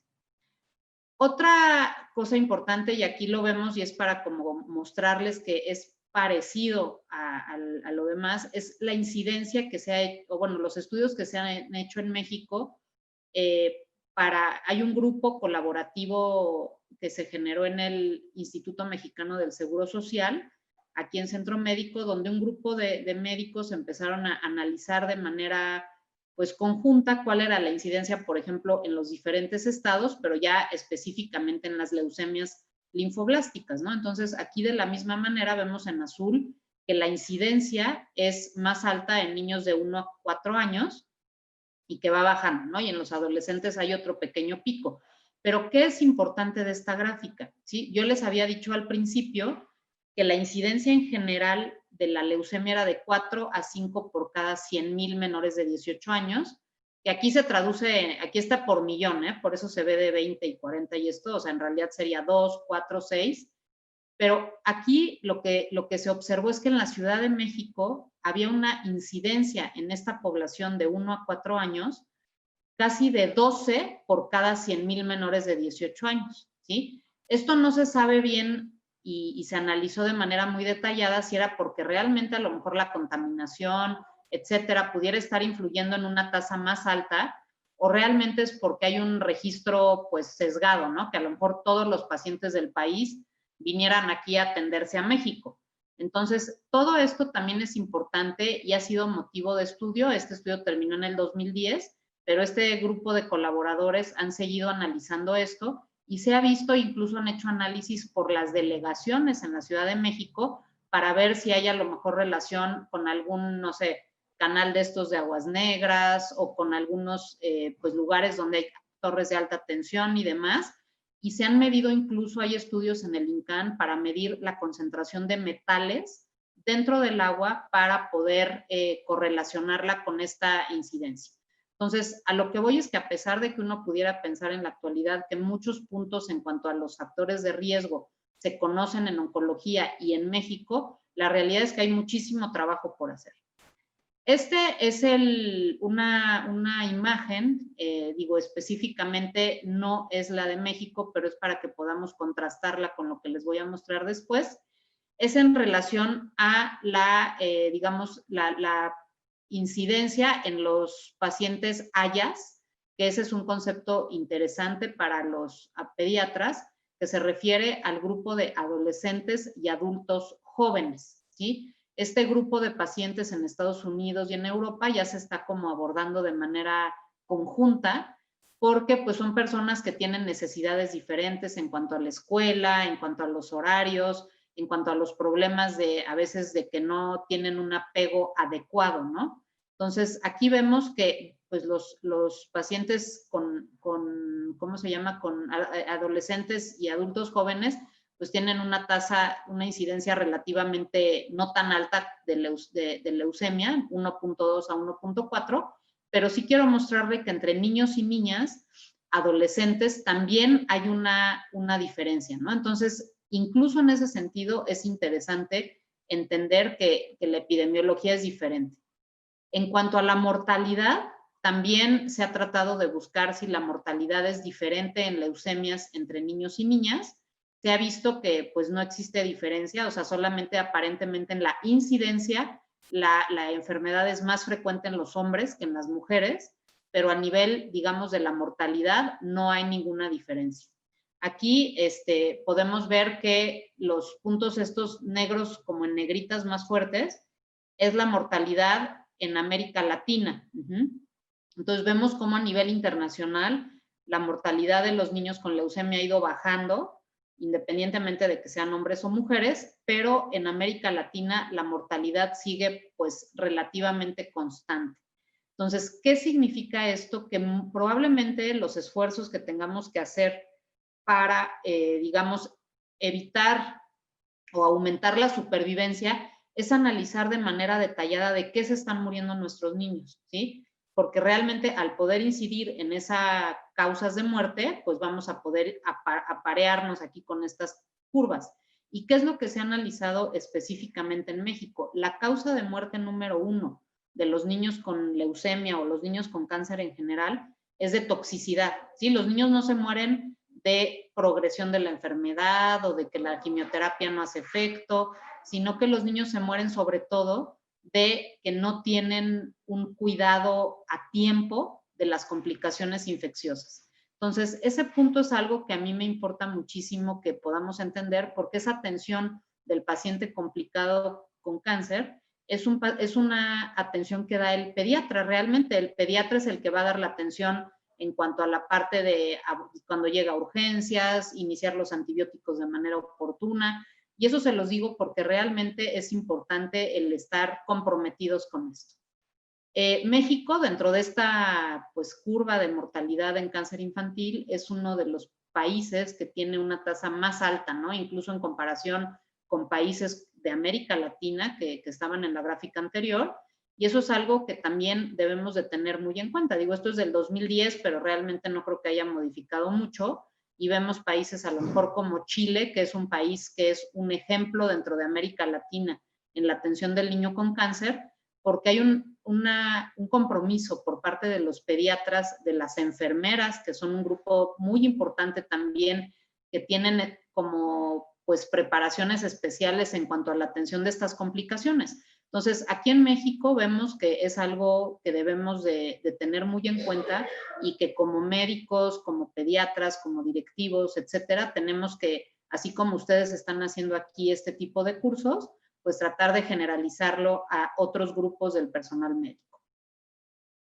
Otra cosa importante, y aquí lo vemos y es para como mostrarles que es parecido a lo demás, es la incidencia que se ha hecho, o bueno, los estudios que se han hecho en México. Hay un grupo colaborativo que se generó en el Instituto Mexicano del Seguro Social, aquí en Centro Médico, donde un grupo de médicos empezaron a analizar de manera pues conjunta cuál era la incidencia, por ejemplo, en los diferentes estados, pero ya específicamente en las leucemias linfoblásticas, ¿no? Entonces, aquí de la misma manera vemos en azul que la incidencia es más alta en niños de 1 a 4 años y que va bajando, ¿no? Y en los adolescentes hay otro pequeño pico. Pero, ¿qué es importante de esta gráfica? ¿Sí? Yo les había dicho al principio que la incidencia en general de la leucemia era de 4 a 5 por cada 100,000 menores de 18 años, que aquí se traduce, aquí está por millón, por eso se ve de 20 y 40 y esto, o sea, en realidad sería 2, 4, 6, pero aquí lo que se observó es que en la Ciudad de México había una incidencia en esta población de 1 a 4 años casi de 12 por cada 100,000 menores de 18 años, ¿sí? Esto no se sabe bien y se analizó de manera muy detallada si era porque realmente a lo mejor la contaminación, etcétera, pudiera estar influyendo en una tasa más alta o realmente es porque hay un registro pues sesgado, ¿no? Que a lo mejor todos los pacientes del país vinieran aquí a atenderse a México. Entonces, todo esto también es importante y ha sido motivo de estudio. Este estudio terminó en el 2010, pero este grupo de colaboradores han seguido analizando esto y se ha visto, incluso han hecho análisis por las delegaciones en la Ciudad de México para ver si hay a lo mejor relación con algún, no sé, canal de estos de aguas negras o con algunos pues lugares donde hay torres de alta tensión y demás. Y se han medido, incluso hay estudios en el INCAN para medir la concentración de metales dentro del agua para poder correlacionarla con esta incidencia. Entonces, a lo que voy es que a pesar de que uno pudiera pensar en la actualidad que muchos puntos en cuanto a los factores de riesgo se conocen en oncología y en México, la realidad es que hay muchísimo trabajo por hacer. Este es una imagen, digo específicamente no es la de México, pero es para que podamos contrastarla con lo que les voy a mostrar después. Es en relación a digamos, la incidencia en los pacientes AYAS, que ese es un concepto interesante para los pediatras, que se refiere al grupo de adolescentes y adultos jóvenes, ¿sí? Este grupo de pacientes en Estados Unidos y en Europa ya se está como abordando de manera conjunta, porque pues son personas que tienen necesidades diferentes en cuanto a la escuela, en cuanto a los horarios, en cuanto a los problemas a veces de que no tienen un apego adecuado, ¿no? Entonces, aquí vemos que pues los pacientes con ¿cómo se llama? Con adolescentes y adultos jóvenes, pues tienen una tasa, una incidencia relativamente no tan alta de leucemia, 1.2 a 1.4, pero sí quiero mostrarle que entre niños y niñas, adolescentes, también hay una diferencia, ¿no? Entonces, incluso en ese sentido es interesante entender que la epidemiología es diferente. En cuanto a la mortalidad, también se ha tratado de buscar si la mortalidad es diferente en leucemias entre niños y niñas. Se ha visto que pues no existe diferencia, o sea, solamente aparentemente en la incidencia la enfermedad es más frecuente en los hombres que en las mujeres, pero a nivel, digamos, de la mortalidad no hay ninguna diferencia. Aquí podemos ver que los puntos estos negros como en negritas más fuertes es la mortalidad en América Latina. Entonces vemos cómo a nivel internacional la mortalidad de los niños con leucemia ha ido bajando, independientemente de que sean hombres o mujeres, pero en América Latina la mortalidad sigue pues relativamente constante. Entonces, ¿qué significa esto? Que probablemente los esfuerzos que tengamos que hacer para, digamos, evitar o aumentar la supervivencia es analizar de manera detallada de qué se están muriendo nuestros niños, ¿sí? Porque realmente al poder incidir en esas causas de muerte, pues vamos a poder aparearnos aquí con estas curvas. ¿Y qué es lo que se ha analizado específicamente en México? La causa de muerte número 1 de los niños con leucemia o los niños con cáncer en general es de toxicidad, ¿sí? Los niños no se mueren de progresión de la enfermedad o de que la quimioterapia no hace efecto, sino que los niños se mueren sobre todo de que no tienen un cuidado a tiempo de las complicaciones infecciosas. Entonces, ese punto es algo que a mí me importa muchísimo que podamos entender, porque esa atención del paciente complicado con cáncer es una atención que da el pediatra. Realmente el pediatra es el que va a dar la atención en cuanto a la parte de cuando llega a urgencias, iniciar los antibióticos de manera oportuna. Y eso se los digo porque realmente es importante el estar comprometidos con esto. México, dentro de esta pues, curva de mortalidad en cáncer infantil, es uno de los países que tiene una tasa más alta, ¿no? Incluso en comparación con países de América Latina que estaban en la gráfica anterior. Y eso es algo que también debemos de tener muy en cuenta. Digo, esto es del 2010, pero realmente no creo que haya modificado mucho. Y vemos países a lo mejor como Chile, que es un país que es un ejemplo dentro de América Latina en la atención del niño con cáncer, porque hay un compromiso por parte de los pediatras, de las enfermeras, que son un grupo muy importante también, que tienen como pues preparaciones especiales en cuanto a la atención de estas complicaciones. Entonces, aquí en México vemos que es algo que debemos de tener muy en cuenta y que como médicos, como pediatras, como directivos, etcétera, tenemos que, así como ustedes están haciendo aquí este tipo de cursos, pues tratar de generalizarlo a otros grupos del personal médico.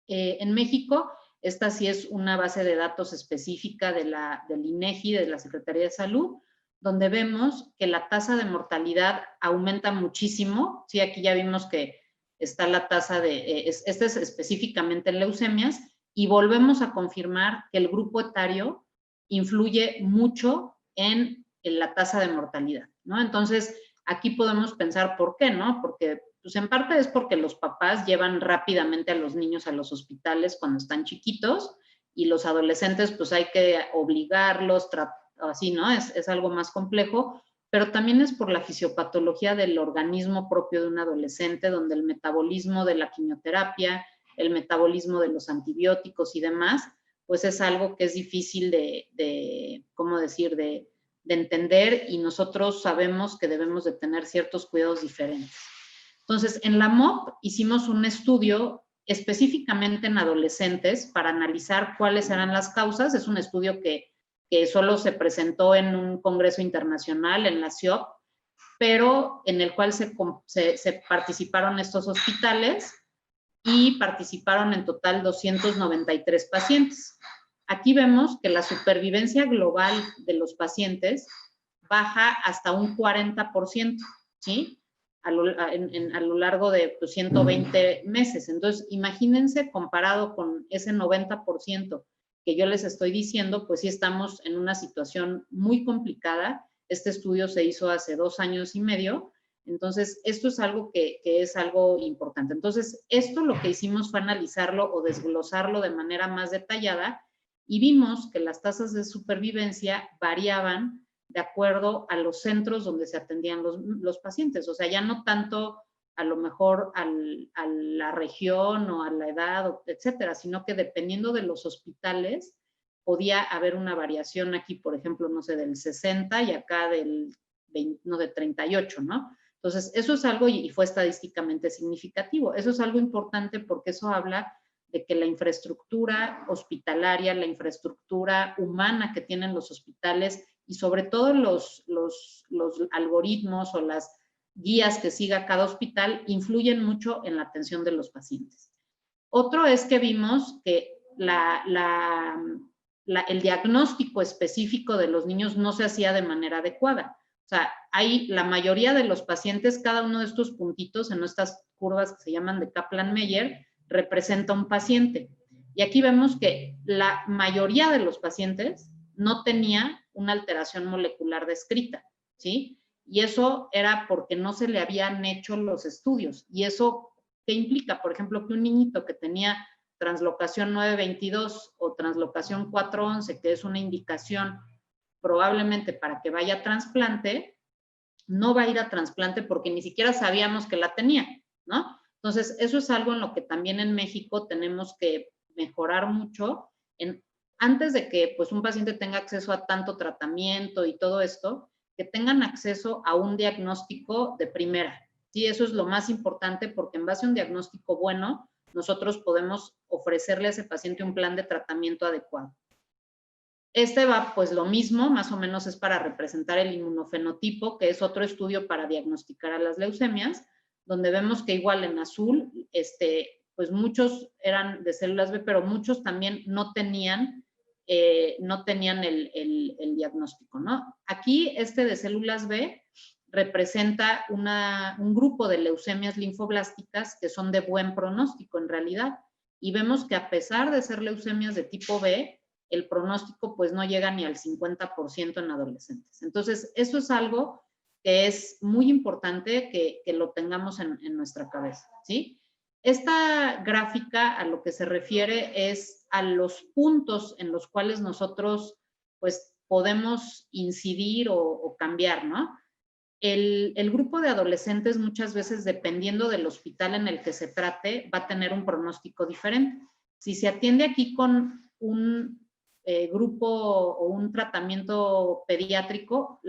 En México, esta sí es una base de datos específica del INEGI, de la Secretaría de Salud, donde vemos que la tasa de mortalidad aumenta muchísimo. Sí, aquí ya vimos que está la tasa este es específicamente en leucemias, y volvemos a confirmar que el grupo etario influye mucho en la tasa de mortalidad, ¿no? Entonces, aquí podemos pensar por qué, ¿no? Porque Pues en parte es porque los papás llevan rápidamente a los niños a los hospitales cuando están chiquitos y los adolescentes pues hay que obligarlos, así, ¿no? Es algo más complejo, pero también es por la fisiopatología del organismo propio de un adolescente, donde el metabolismo de la quimioterapia, el metabolismo de los antibióticos y demás, pues es algo que es difícil ¿cómo decir?, de entender, y nosotros sabemos que debemos de tener ciertos cuidados diferentes. Entonces, en la MOP hicimos un estudio específicamente en adolescentes para analizar cuáles eran las causas. Es un estudio que solo se presentó en un congreso internacional, en la CIOP, pero en el cual se participaron estos hospitales y participaron en total 293 pacientes. Aquí vemos que la supervivencia global de los pacientes baja hasta un 40%, ¿sí? A lo largo de 120 meses. Entonces, imagínense, comparado con ese 90% que yo les estoy diciendo, pues sí estamos en una situación muy complicada. Este estudio se hizo hace 2 años y medio. Entonces, esto es algo que es algo importante. Entonces, esto lo que hicimos fue analizarlo o desglosarlo de manera más detallada y vimos que las tasas de supervivencia variaban de acuerdo a los centros donde se atendían los pacientes. O sea, ya no tanto a lo mejor a la región o a la edad, etcétera, sino que dependiendo de los hospitales podía haber una variación aquí, por ejemplo, no sé, del 60 y acá del 38, ¿no? Entonces, eso es algo, y fue estadísticamente significativo. Eso es algo importante porque eso habla de que la infraestructura hospitalaria, la infraestructura humana que tienen los hospitales y sobre todo los algoritmos o las guías que siga cada hospital influyen mucho en la atención de los pacientes. Otro es que vimos que el diagnóstico específico de los niños no se hacía de manera adecuada. O sea, la mayoría de los pacientes, cada uno de estos puntitos en estas curvas que se llaman de Kaplan-Meier, representa un paciente. Y aquí vemos que la mayoría de los pacientes no tenía una alteración molecular descrita, ¿sí? Y eso era porque no se le habían hecho los estudios. ¿Y eso qué implica? Por ejemplo, que un niñito que tenía translocación 922 o translocación 411, que es una indicación probablemente para que vaya a trasplante, no va a ir a trasplante porque ni siquiera sabíamos que la tenía, ¿no? Entonces, eso es algo en lo que también en México tenemos que mejorar mucho. Antes de que pues, un paciente tenga acceso a tanto tratamiento y todo esto, que tengan acceso a un diagnóstico de primera. Sí, eso es lo más importante porque en base a un diagnóstico bueno, nosotros podemos ofrecerle a ese paciente un plan de tratamiento adecuado. Pues lo mismo, más o menos es para representar el inmunofenotipo, que es otro estudio para diagnosticar a las leucemias, donde vemos que igual en azul, pues muchos eran de células B, pero muchos también no tenían el diagnóstico, ¿no? Aquí de células B representa un grupo de leucemias linfoblásticas que son de buen pronóstico en realidad, y vemos que a pesar de ser leucemias de tipo B, el pronóstico pues no llega ni al 50% en adolescentes. Entonces, eso es algo que es muy importante que lo tengamos en nuestra cabeza, ¿sí? Esta gráfica a lo que se refiere es a los puntos en los cuales nosotros pues podemos incidir o cambiar, ¿no? El grupo de adolescentes muchas veces, dependiendo del hospital en el que se trate, va a tener un pronóstico diferente. Si se atiende aquí con un grupo o un tratamiento pediátrico,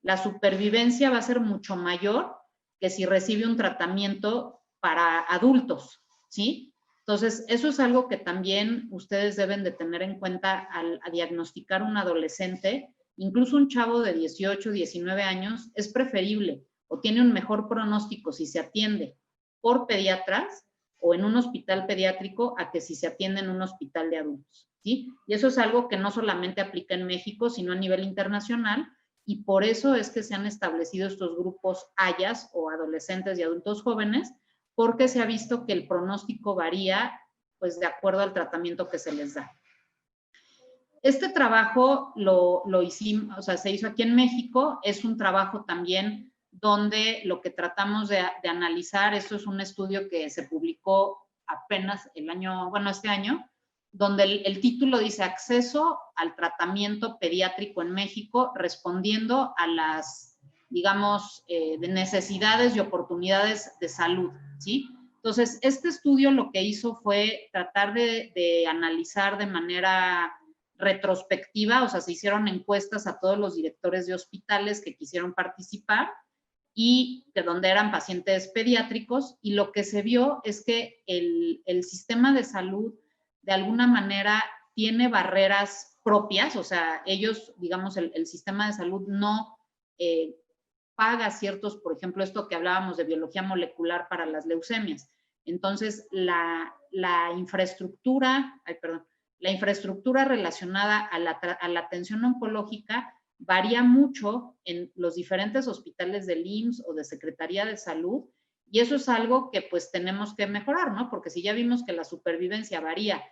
la supervivencia va a ser mucho mayor que si recibe un tratamiento para adultos, ¿sí? Entonces, eso es algo que también ustedes deben de tener en cuenta a diagnosticar un adolescente. Incluso un chavo de 18, 19 años es preferible o tiene un mejor pronóstico si se atiende por pediatras o en un hospital pediátrico a que si se atiende en un hospital de adultos, ¿sí? Y eso es algo que no solamente aplica en México, sino a nivel internacional, y por eso es que se han establecido estos grupos AYAS o adolescentes y adultos jóvenes, porque se ha visto que el pronóstico varía pues de acuerdo al tratamiento que se les da. Este trabajo lo hicimos, o sea, se hizo aquí en México, es un trabajo también donde lo que tratamos de analizar, esto es un estudio que se publicó apenas este año, donde el título dice acceso al tratamiento pediátrico en México, respondiendo a las, digamos, de necesidades y oportunidades de salud, ¿sí? Entonces, este estudio lo que hizo fue tratar de analizar de manera retrospectiva, o sea, se hicieron encuestas a todos los directores de hospitales que quisieron participar y de donde eran pacientes pediátricos, y lo que se vio es que el sistema de salud de alguna manera tiene barreras propias, o sea, ellos, digamos, el sistema de salud no paga ciertos, por ejemplo, esto que hablábamos de biología molecular para las leucemias. Entonces, la infraestructura relacionada a la atención oncológica varía mucho en los diferentes hospitales del IMSS o de Secretaría de Salud, y eso es algo que pues tenemos que mejorar, ¿no? Porque si ya vimos que la supervivencia varía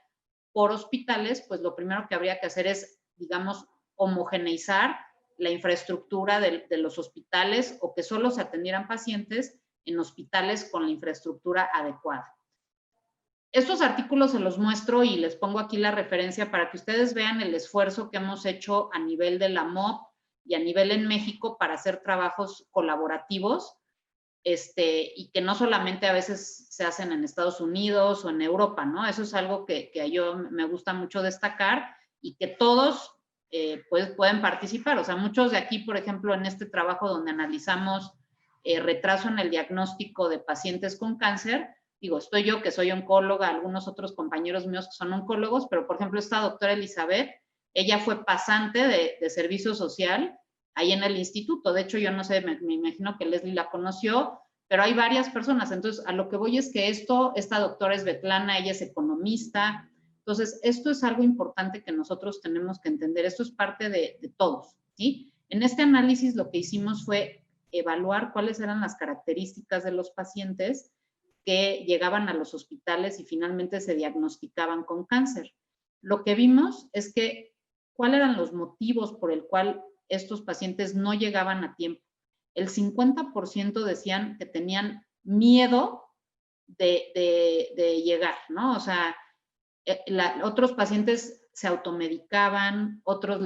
por hospitales, pues lo primero que habría que hacer es, digamos, homogeneizar la infraestructura de los hospitales, o que solo se atendieran pacientes en hospitales con la infraestructura adecuada. Estos artículos se los muestro y les pongo aquí la referencia para que ustedes vean el esfuerzo que hemos hecho a nivel de la MOP y a nivel en México para hacer trabajos colaborativos, y que no solamente a veces se hacen en Estados Unidos o en Europa, ¿no? Eso es algo que yo me gusta mucho destacar, y que todos pues pueden participar. O sea, muchos de aquí, por ejemplo, en este trabajo donde analizamos retraso en el diagnóstico de pacientes con cáncer, digo, estoy yo que soy oncóloga, algunos otros compañeros míos que son oncólogos, pero por ejemplo esta doctora Elizabeth, ella fue pasante de servicio social ahí en el instituto. De hecho, yo no sé, me imagino que Leslie la conoció, pero hay varias personas. Entonces, a lo que voy es que esta doctora es Svetlana, ella es economista. Entonces, esto es algo importante que nosotros tenemos que entender. Esto es parte de todos, ¿sí? En este análisis lo que hicimos fue evaluar cuáles eran las características de los pacientes que llegaban a los hospitales y finalmente se diagnosticaban con cáncer. Lo que vimos es que cuáles eran los motivos por el cual estos pacientes no llegaban a tiempo. El 50% decían que tenían miedo de llegar, ¿no? O sea, otros pacientes se automedicaban, otros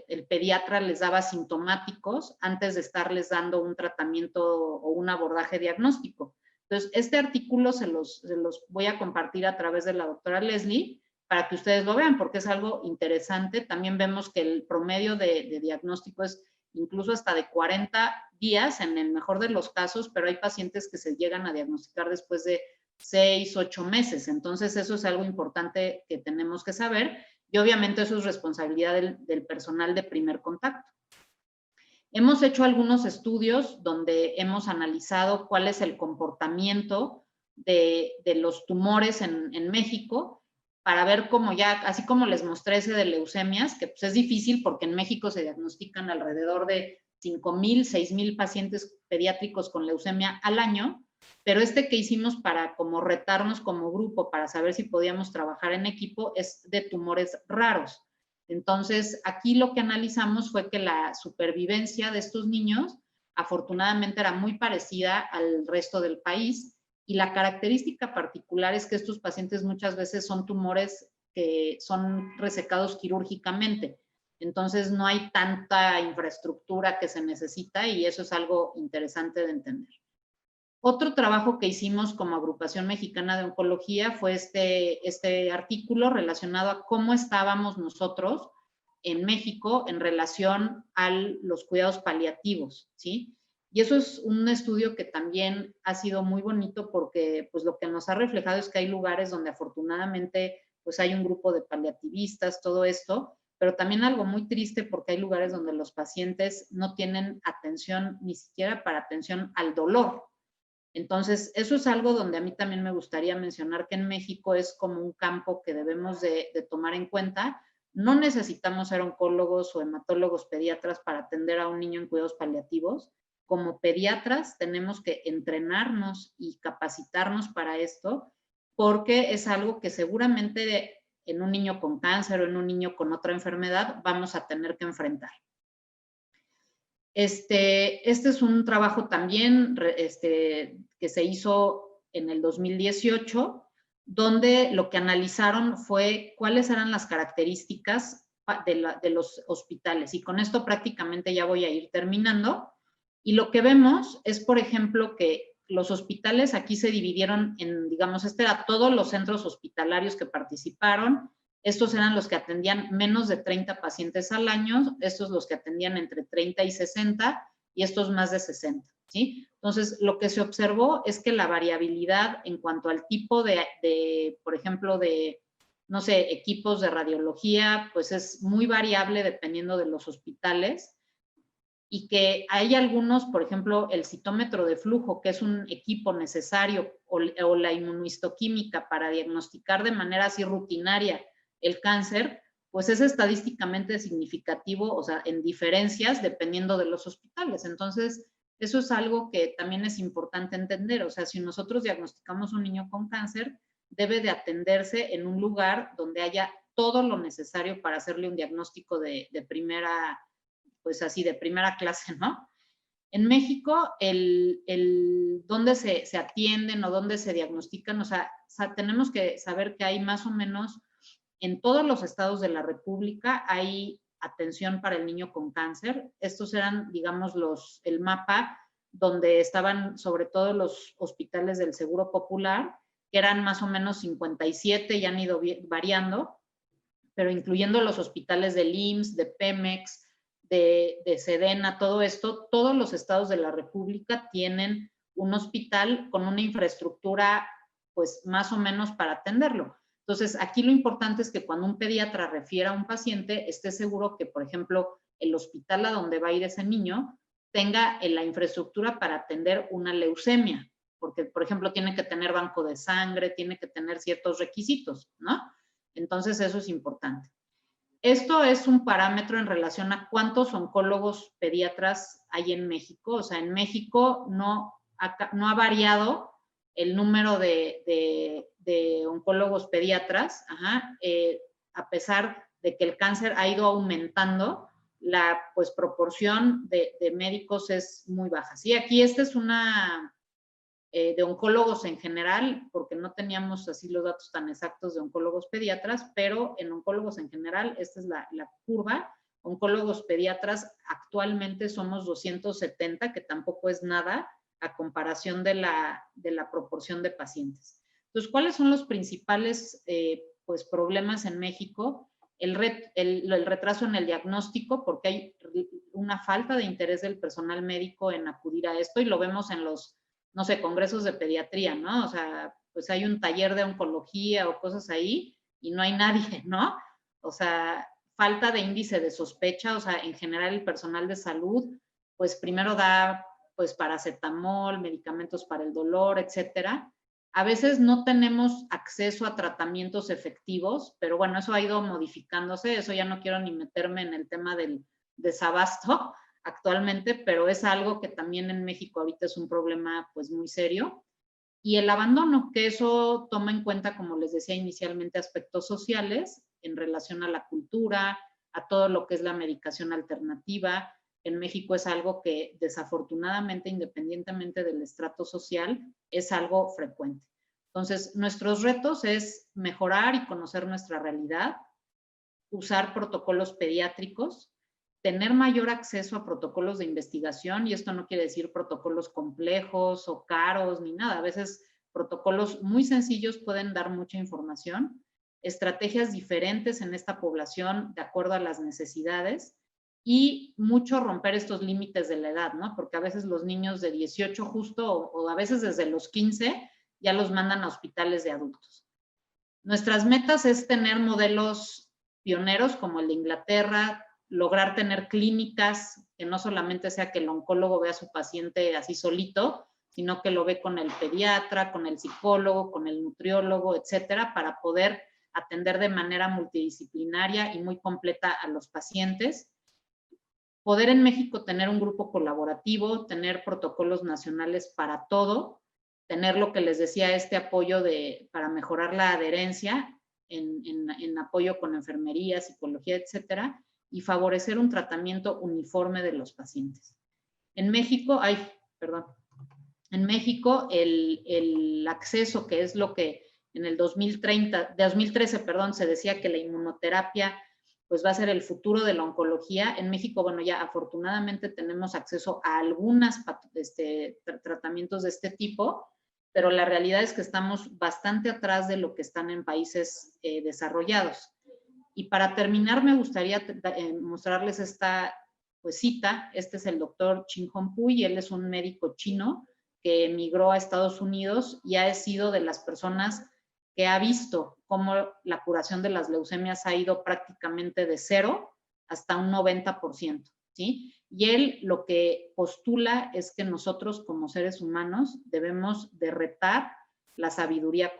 el pediatra les daba sintomáticos antes de estarles dando un tratamiento o un abordaje diagnóstico. Entonces, este artículo se los voy a compartir a través de la doctora Leslie para que ustedes lo vean, porque es algo interesante. También vemos que el promedio de diagnóstico es incluso hasta de 40 días en el mejor de los casos, pero hay pacientes que se llegan a diagnosticar después de 6, 8 meses. Entonces, eso es algo importante que tenemos que saber, y obviamente eso es responsabilidad del personal de primer contacto. Hemos hecho algunos estudios donde hemos analizado cuál es el comportamiento de los tumores en México, para ver cómo ya, así como les mostré ese de leucemias, que pues es difícil porque en México se diagnostican alrededor de 5,000, 6,000 pacientes pediátricos con leucemia al año, pero este que hicimos para como retarnos como grupo, para saber si podíamos trabajar en equipo, es de tumores raros. Entonces, aquí lo que analizamos fue que la supervivencia de estos niños, afortunadamente, era muy parecida al resto del país, y la característica particular es que estos pacientes muchas veces son tumores que son resecados quirúrgicamente. Entonces, no hay tanta infraestructura que se necesita, y eso es algo interesante de entender. Otro trabajo que hicimos como Agrupación Mexicana de Oncología fue este artículo relacionado a cómo estábamos nosotros en México en relación a los cuidados paliativos, ¿sí? Y eso es un estudio que también ha sido muy bonito, porque pues lo que nos ha reflejado es que hay lugares donde afortunadamente pues hay un grupo de paliativistas, todo esto, pero también algo muy triste porque hay lugares donde los pacientes no tienen atención ni siquiera para atención al dolor. Entonces, eso es algo donde a mí también me gustaría mencionar que en México es como un campo que debemos de tomar en cuenta. No necesitamos ser oncólogos o hematólogos pediatras para atender a un niño en cuidados paliativos. Como pediatras tenemos que entrenarnos y capacitarnos para esto, porque es algo que seguramente en un niño con cáncer o en un niño con otra enfermedad vamos a tener que enfrentar. Este es un trabajo también que se hizo en el 2018, donde lo que analizaron fue cuáles eran las características de los hospitales. Y con esto prácticamente ya voy a ir terminando. Y lo que vemos es, por ejemplo, que los hospitales aquí se dividieron en, digamos, era todos los centros hospitalarios que participaron. Estos eran los que atendían menos de 30 pacientes al año, estos los que atendían entre 30 y 60 y estos más de 60, ¿sí? Entonces, lo que se observó es que la variabilidad en cuanto al tipo por ejemplo, no sé, equipos de radiología, pues es muy variable dependiendo de los hospitales, y que hay algunos, por ejemplo, el citómetro de flujo, que es un equipo necesario, o la inmunohistoquímica para diagnosticar de manera así rutinaria el cáncer, pues es estadísticamente significativo, o sea, en diferencias dependiendo de los hospitales. Entonces, eso es algo que también es importante entender. O sea, si nosotros diagnosticamos un niño con cáncer, debe de atenderse en un lugar donde haya todo lo necesario para hacerle un diagnóstico de primera, pues así, de primera clase, ¿no? En México, dónde se atienden o dónde se diagnostican, o sea, tenemos que saber que hay más o menos en todos los estados de la República hay atención para el niño con cáncer. Estos eran, digamos, el mapa donde estaban sobre todo los hospitales del Seguro Popular, que eran más o menos 57 y han ido variando, pero incluyendo los hospitales del IMSS, de Pemex, de Sedena, todo esto, todos los estados de la República tienen un hospital con una infraestructura, pues, más o menos para atenderlo. Entonces, aquí lo importante es que cuando un pediatra refiera a un paciente, esté seguro que, por ejemplo, el hospital a donde va a ir ese niño tenga la infraestructura para atender una leucemia, porque, por ejemplo, tiene que tener banco de sangre, tiene que tener ciertos requisitos, ¿no? Entonces, eso es importante. Esto es un parámetro en relación a cuántos oncólogos pediatras hay en México. O sea, en México no ha variado el número de oncólogos pediatras, a pesar de que el cáncer ha ido aumentando, la pues proporción de médicos es muy baja. Sí, aquí esta es una de oncólogos en general, porque no teníamos así los datos tan exactos de oncólogos pediatras, pero en oncólogos en general, esta es la curva. Oncólogos pediatras actualmente somos 270, que tampoco es nada a comparación de la proporción de pacientes. Entonces, ¿cuáles son los principales pues, problemas en México? El retraso en el diagnóstico, porque hay una falta de interés del personal médico en acudir a esto, y lo vemos en los, no sé, congresos de pediatría, ¿no? O sea, pues hay un taller de oncología o cosas ahí y no hay nadie, ¿no? O sea, falta de índice de sospecha, o sea, en general el personal de salud, pues primero da, pues, paracetamol, medicamentos para el dolor, etcétera. A veces no tenemos acceso a tratamientos efectivos, pero bueno, eso ha ido modificándose, eso ya no quiero ni meterme en el tema del desabasto actualmente, pero es algo que también en México ahorita es un problema pues muy serio. Y el abandono, que eso toma en cuenta, como les decía inicialmente, aspectos sociales en relación a la cultura, a todo lo que es la medicación alternativa. En México es algo que desafortunadamente, independientemente del estrato social, es algo frecuente. Entonces, nuestros retos es mejorar y conocer nuestra realidad, usar protocolos pediátricos, tener mayor acceso a protocolos de investigación, y esto no quiere decir protocolos complejos o caros ni nada. A veces protocolos muy sencillos pueden dar mucha información, estrategias diferentes en esta población de acuerdo a las necesidades, y mucho romper estos límites de la edad, ¿no? Porque a veces los niños de 18 justo, o a veces desde los 15, ya los mandan a hospitales de adultos. Nuestras metas es tener modelos pioneros como el de Inglaterra, lograr tener clínicas que no solamente sea que el oncólogo vea a su paciente así solito, sino que lo ve con el pediatra, con el psicólogo, con el nutriólogo, etcétera, para poder atender de manera multidisciplinaria y muy completa a los pacientes. Poder en México tener un grupo colaborativo, tener protocolos nacionales para todo, tener lo que les decía, este apoyo para mejorar la adherencia en apoyo con enfermería, psicología, etcétera, y favorecer un tratamiento uniforme de los pacientes. En México, en México el acceso, que es lo que en el 2013, se decía que la inmunoterapia pues va a ser el futuro de la oncología. En México, bueno, ya afortunadamente tenemos acceso a algunos tratamientos de este tipo, pero la realidad es que estamos bastante atrás de lo que están en países desarrollados. Y para terminar, me gustaría mostrarles esta pues, cita. Este es el doctor Chin Hong Pui, y él es un médico chino que emigró a Estados Unidos y ha sido de las personas que ha visto cómo la curación de las leucemias ha ido prácticamente de 0 hasta un 90%, ¿sí? Y él lo que postula es que nosotros como seres humanos debemos de retar la sabiduría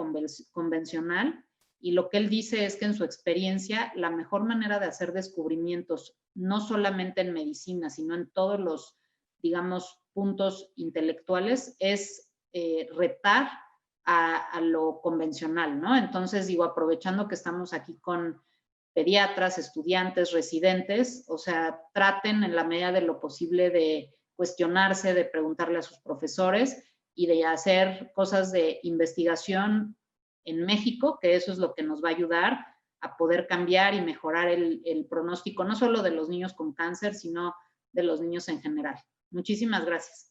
convencional, y lo que él dice es que en su experiencia la mejor manera de hacer descubrimientos, no solamente en medicina, sino en todos los, digamos, puntos intelectuales, es retar a lo convencional, ¿no? Entonces, digo, aprovechando que estamos aquí con pediatras, estudiantes, residentes, o sea, traten en la medida de lo posible de cuestionarse, de preguntarle a sus profesores y de hacer cosas de investigación en México, que eso es lo que nos va a ayudar a poder cambiar y mejorar el pronóstico, no solo de los niños con cáncer, sino de los niños en general. Muchísimas gracias.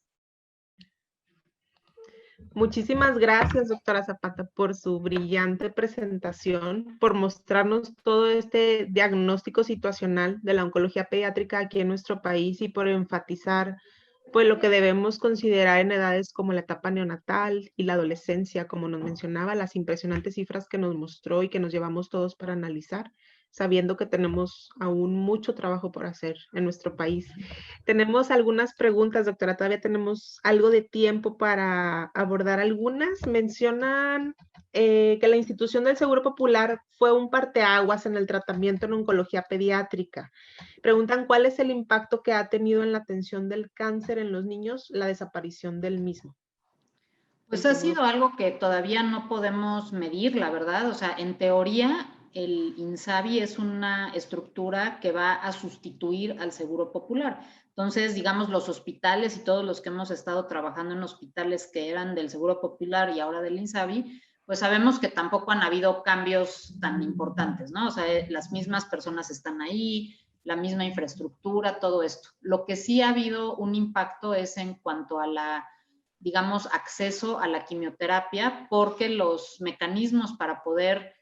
Muchísimas gracias, doctora Zapata, por su brillante presentación, por mostrarnos todo este diagnóstico situacional de la oncología pediátrica aquí en nuestro país y por enfatizar pues lo que debemos considerar en edades como la etapa neonatal y la adolescencia, como nos mencionaba, las impresionantes cifras que nos mostró y que nos llevamos todos para analizar, sabiendo que tenemos aún mucho trabajo por hacer en nuestro país. Tenemos algunas preguntas, doctora, todavía tenemos algo de tiempo para abordar algunas. Mencionan que la institución del Seguro Popular fue un parteaguas en el tratamiento en oncología pediátrica. Preguntan cuál es el impacto que ha tenido en la atención del cáncer en los niños la desaparición del mismo. Pues ha sido algo que todavía no podemos medir, la verdad. O sea, en teoría, el INSABI es una estructura que va a sustituir al Seguro Popular. Entonces, digamos, los hospitales y todos los que hemos estado trabajando en hospitales que eran del Seguro Popular y ahora del INSABI, pues sabemos que tampoco han habido cambios tan importantes, ¿no? O sea, las mismas personas están ahí, la misma infraestructura, todo esto. Lo que sí ha habido un impacto es en cuanto a la, digamos, acceso a la quimioterapia, porque los mecanismos para poder,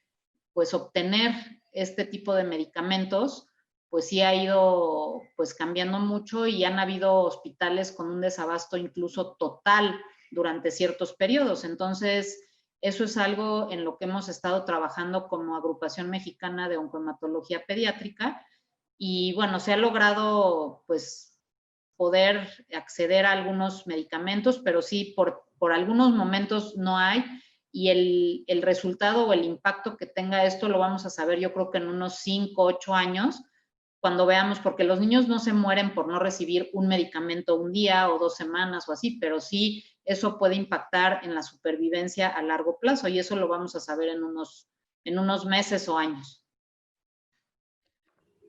pues, obtener este tipo de medicamentos, pues sí ha ido, pues, cambiando mucho, y han habido hospitales con un desabasto incluso total durante ciertos periodos. Entonces, eso es algo en lo que hemos estado trabajando como Agrupación Mexicana de Oncohematología Pediátrica, y bueno, se ha logrado, pues, poder acceder a algunos medicamentos, pero sí, por algunos momentos no hay, y el resultado o el impacto que tenga esto lo vamos a saber, yo creo que en unos 5, 8 años, cuando veamos, porque los niños no se mueren por no recibir un medicamento un día o 2 semanas o así, pero sí eso puede impactar en la supervivencia a largo plazo, y eso lo vamos a saber en unos meses o años.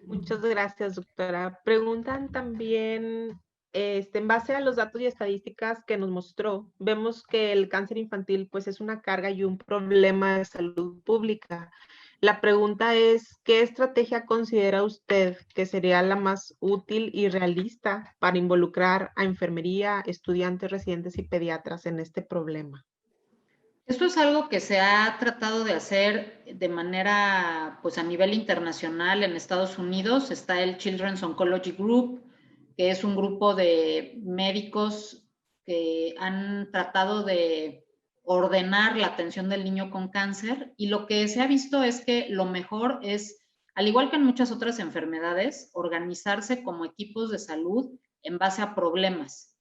Muchas gracias, doctora. Preguntan también, en base a los datos y estadísticas que nos mostró, vemos que el cáncer infantil pues es una carga y un problema de salud pública. La pregunta es, ¿qué estrategia considera usted que sería la más útil y realista para involucrar a enfermería, estudiantes, residentes y pediatras en este problema? Esto es algo que se ha tratado de hacer de manera, pues, a nivel internacional. En Estados Unidos está el Children's Oncology Group, que es un grupo de médicos que han tratado de ordenar la atención del niño con cáncer, y lo que se ha visto es que lo mejor es, al igual que en muchas otras enfermedades, organizarse como equipos de salud en base a problemas.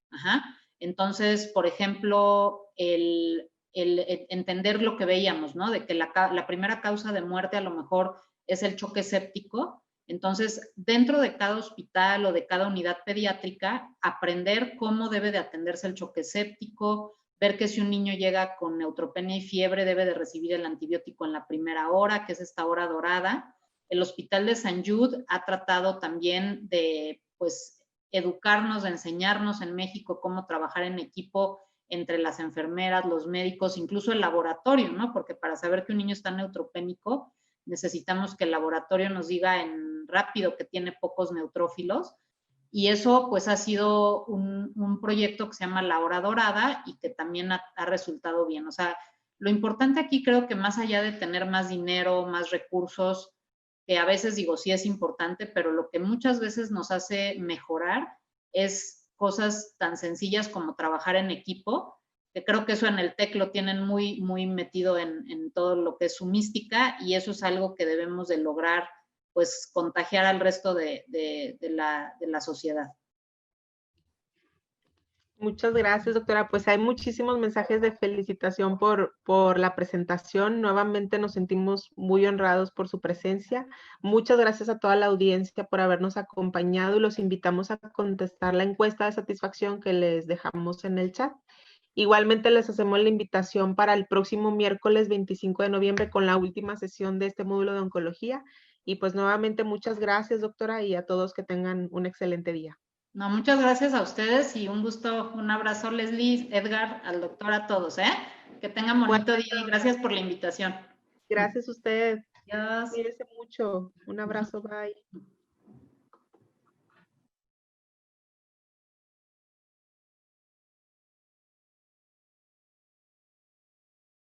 Entonces, por ejemplo, el entender lo que veíamos, ¿no? De que la primera causa de muerte a lo mejor es el choque séptico. Entonces, dentro de cada hospital o de cada unidad pediátrica, aprender cómo debe de atenderse el choque séptico, ver que si un niño llega con neutropenia y fiebre debe de recibir el antibiótico en la primera hora, que es esta hora dorada. El Hospital de St. Jude ha tratado también de, pues, educarnos, de enseñarnos en México cómo trabajar en equipo entre las enfermeras, los médicos, incluso el laboratorio, ¿no? Porque para saber que un niño está neutropénico, necesitamos que el laboratorio nos diga en rápido que tiene pocos neutrófilos. Y eso pues ha sido un proyecto que se llama La Hora Dorada y que también ha resultado bien. O sea, lo importante aquí creo que más allá de tener más dinero, más recursos, que a veces digo sí es importante, pero lo que muchas veces nos hace mejorar es cosas tan sencillas como trabajar en equipo, que creo que eso en el TEC lo tienen muy, muy metido en todo lo que es su mística, y eso es algo que debemos de lograr, pues, contagiar al resto de la sociedad. Muchas gracias, doctora. Pues hay muchísimos mensajes de felicitación por la presentación. Nuevamente nos sentimos muy honrados por su presencia. Muchas gracias a toda la audiencia por habernos acompañado y los invitamos a contestar la encuesta de satisfacción que les dejamos en el chat. Igualmente les hacemos la invitación para el próximo miércoles 25 de noviembre con la última sesión de este módulo de oncología. Y pues nuevamente muchas gracias, doctora, y a todos que tengan un excelente día. No, muchas gracias a ustedes y un gusto, un abrazo, Leslie, Edgar, al doctor, a todos, ¿eh? Que tengan bonito día y gracias por la invitación. Gracias a usted. Adiós. Cuídese mucho. Un abrazo, bye.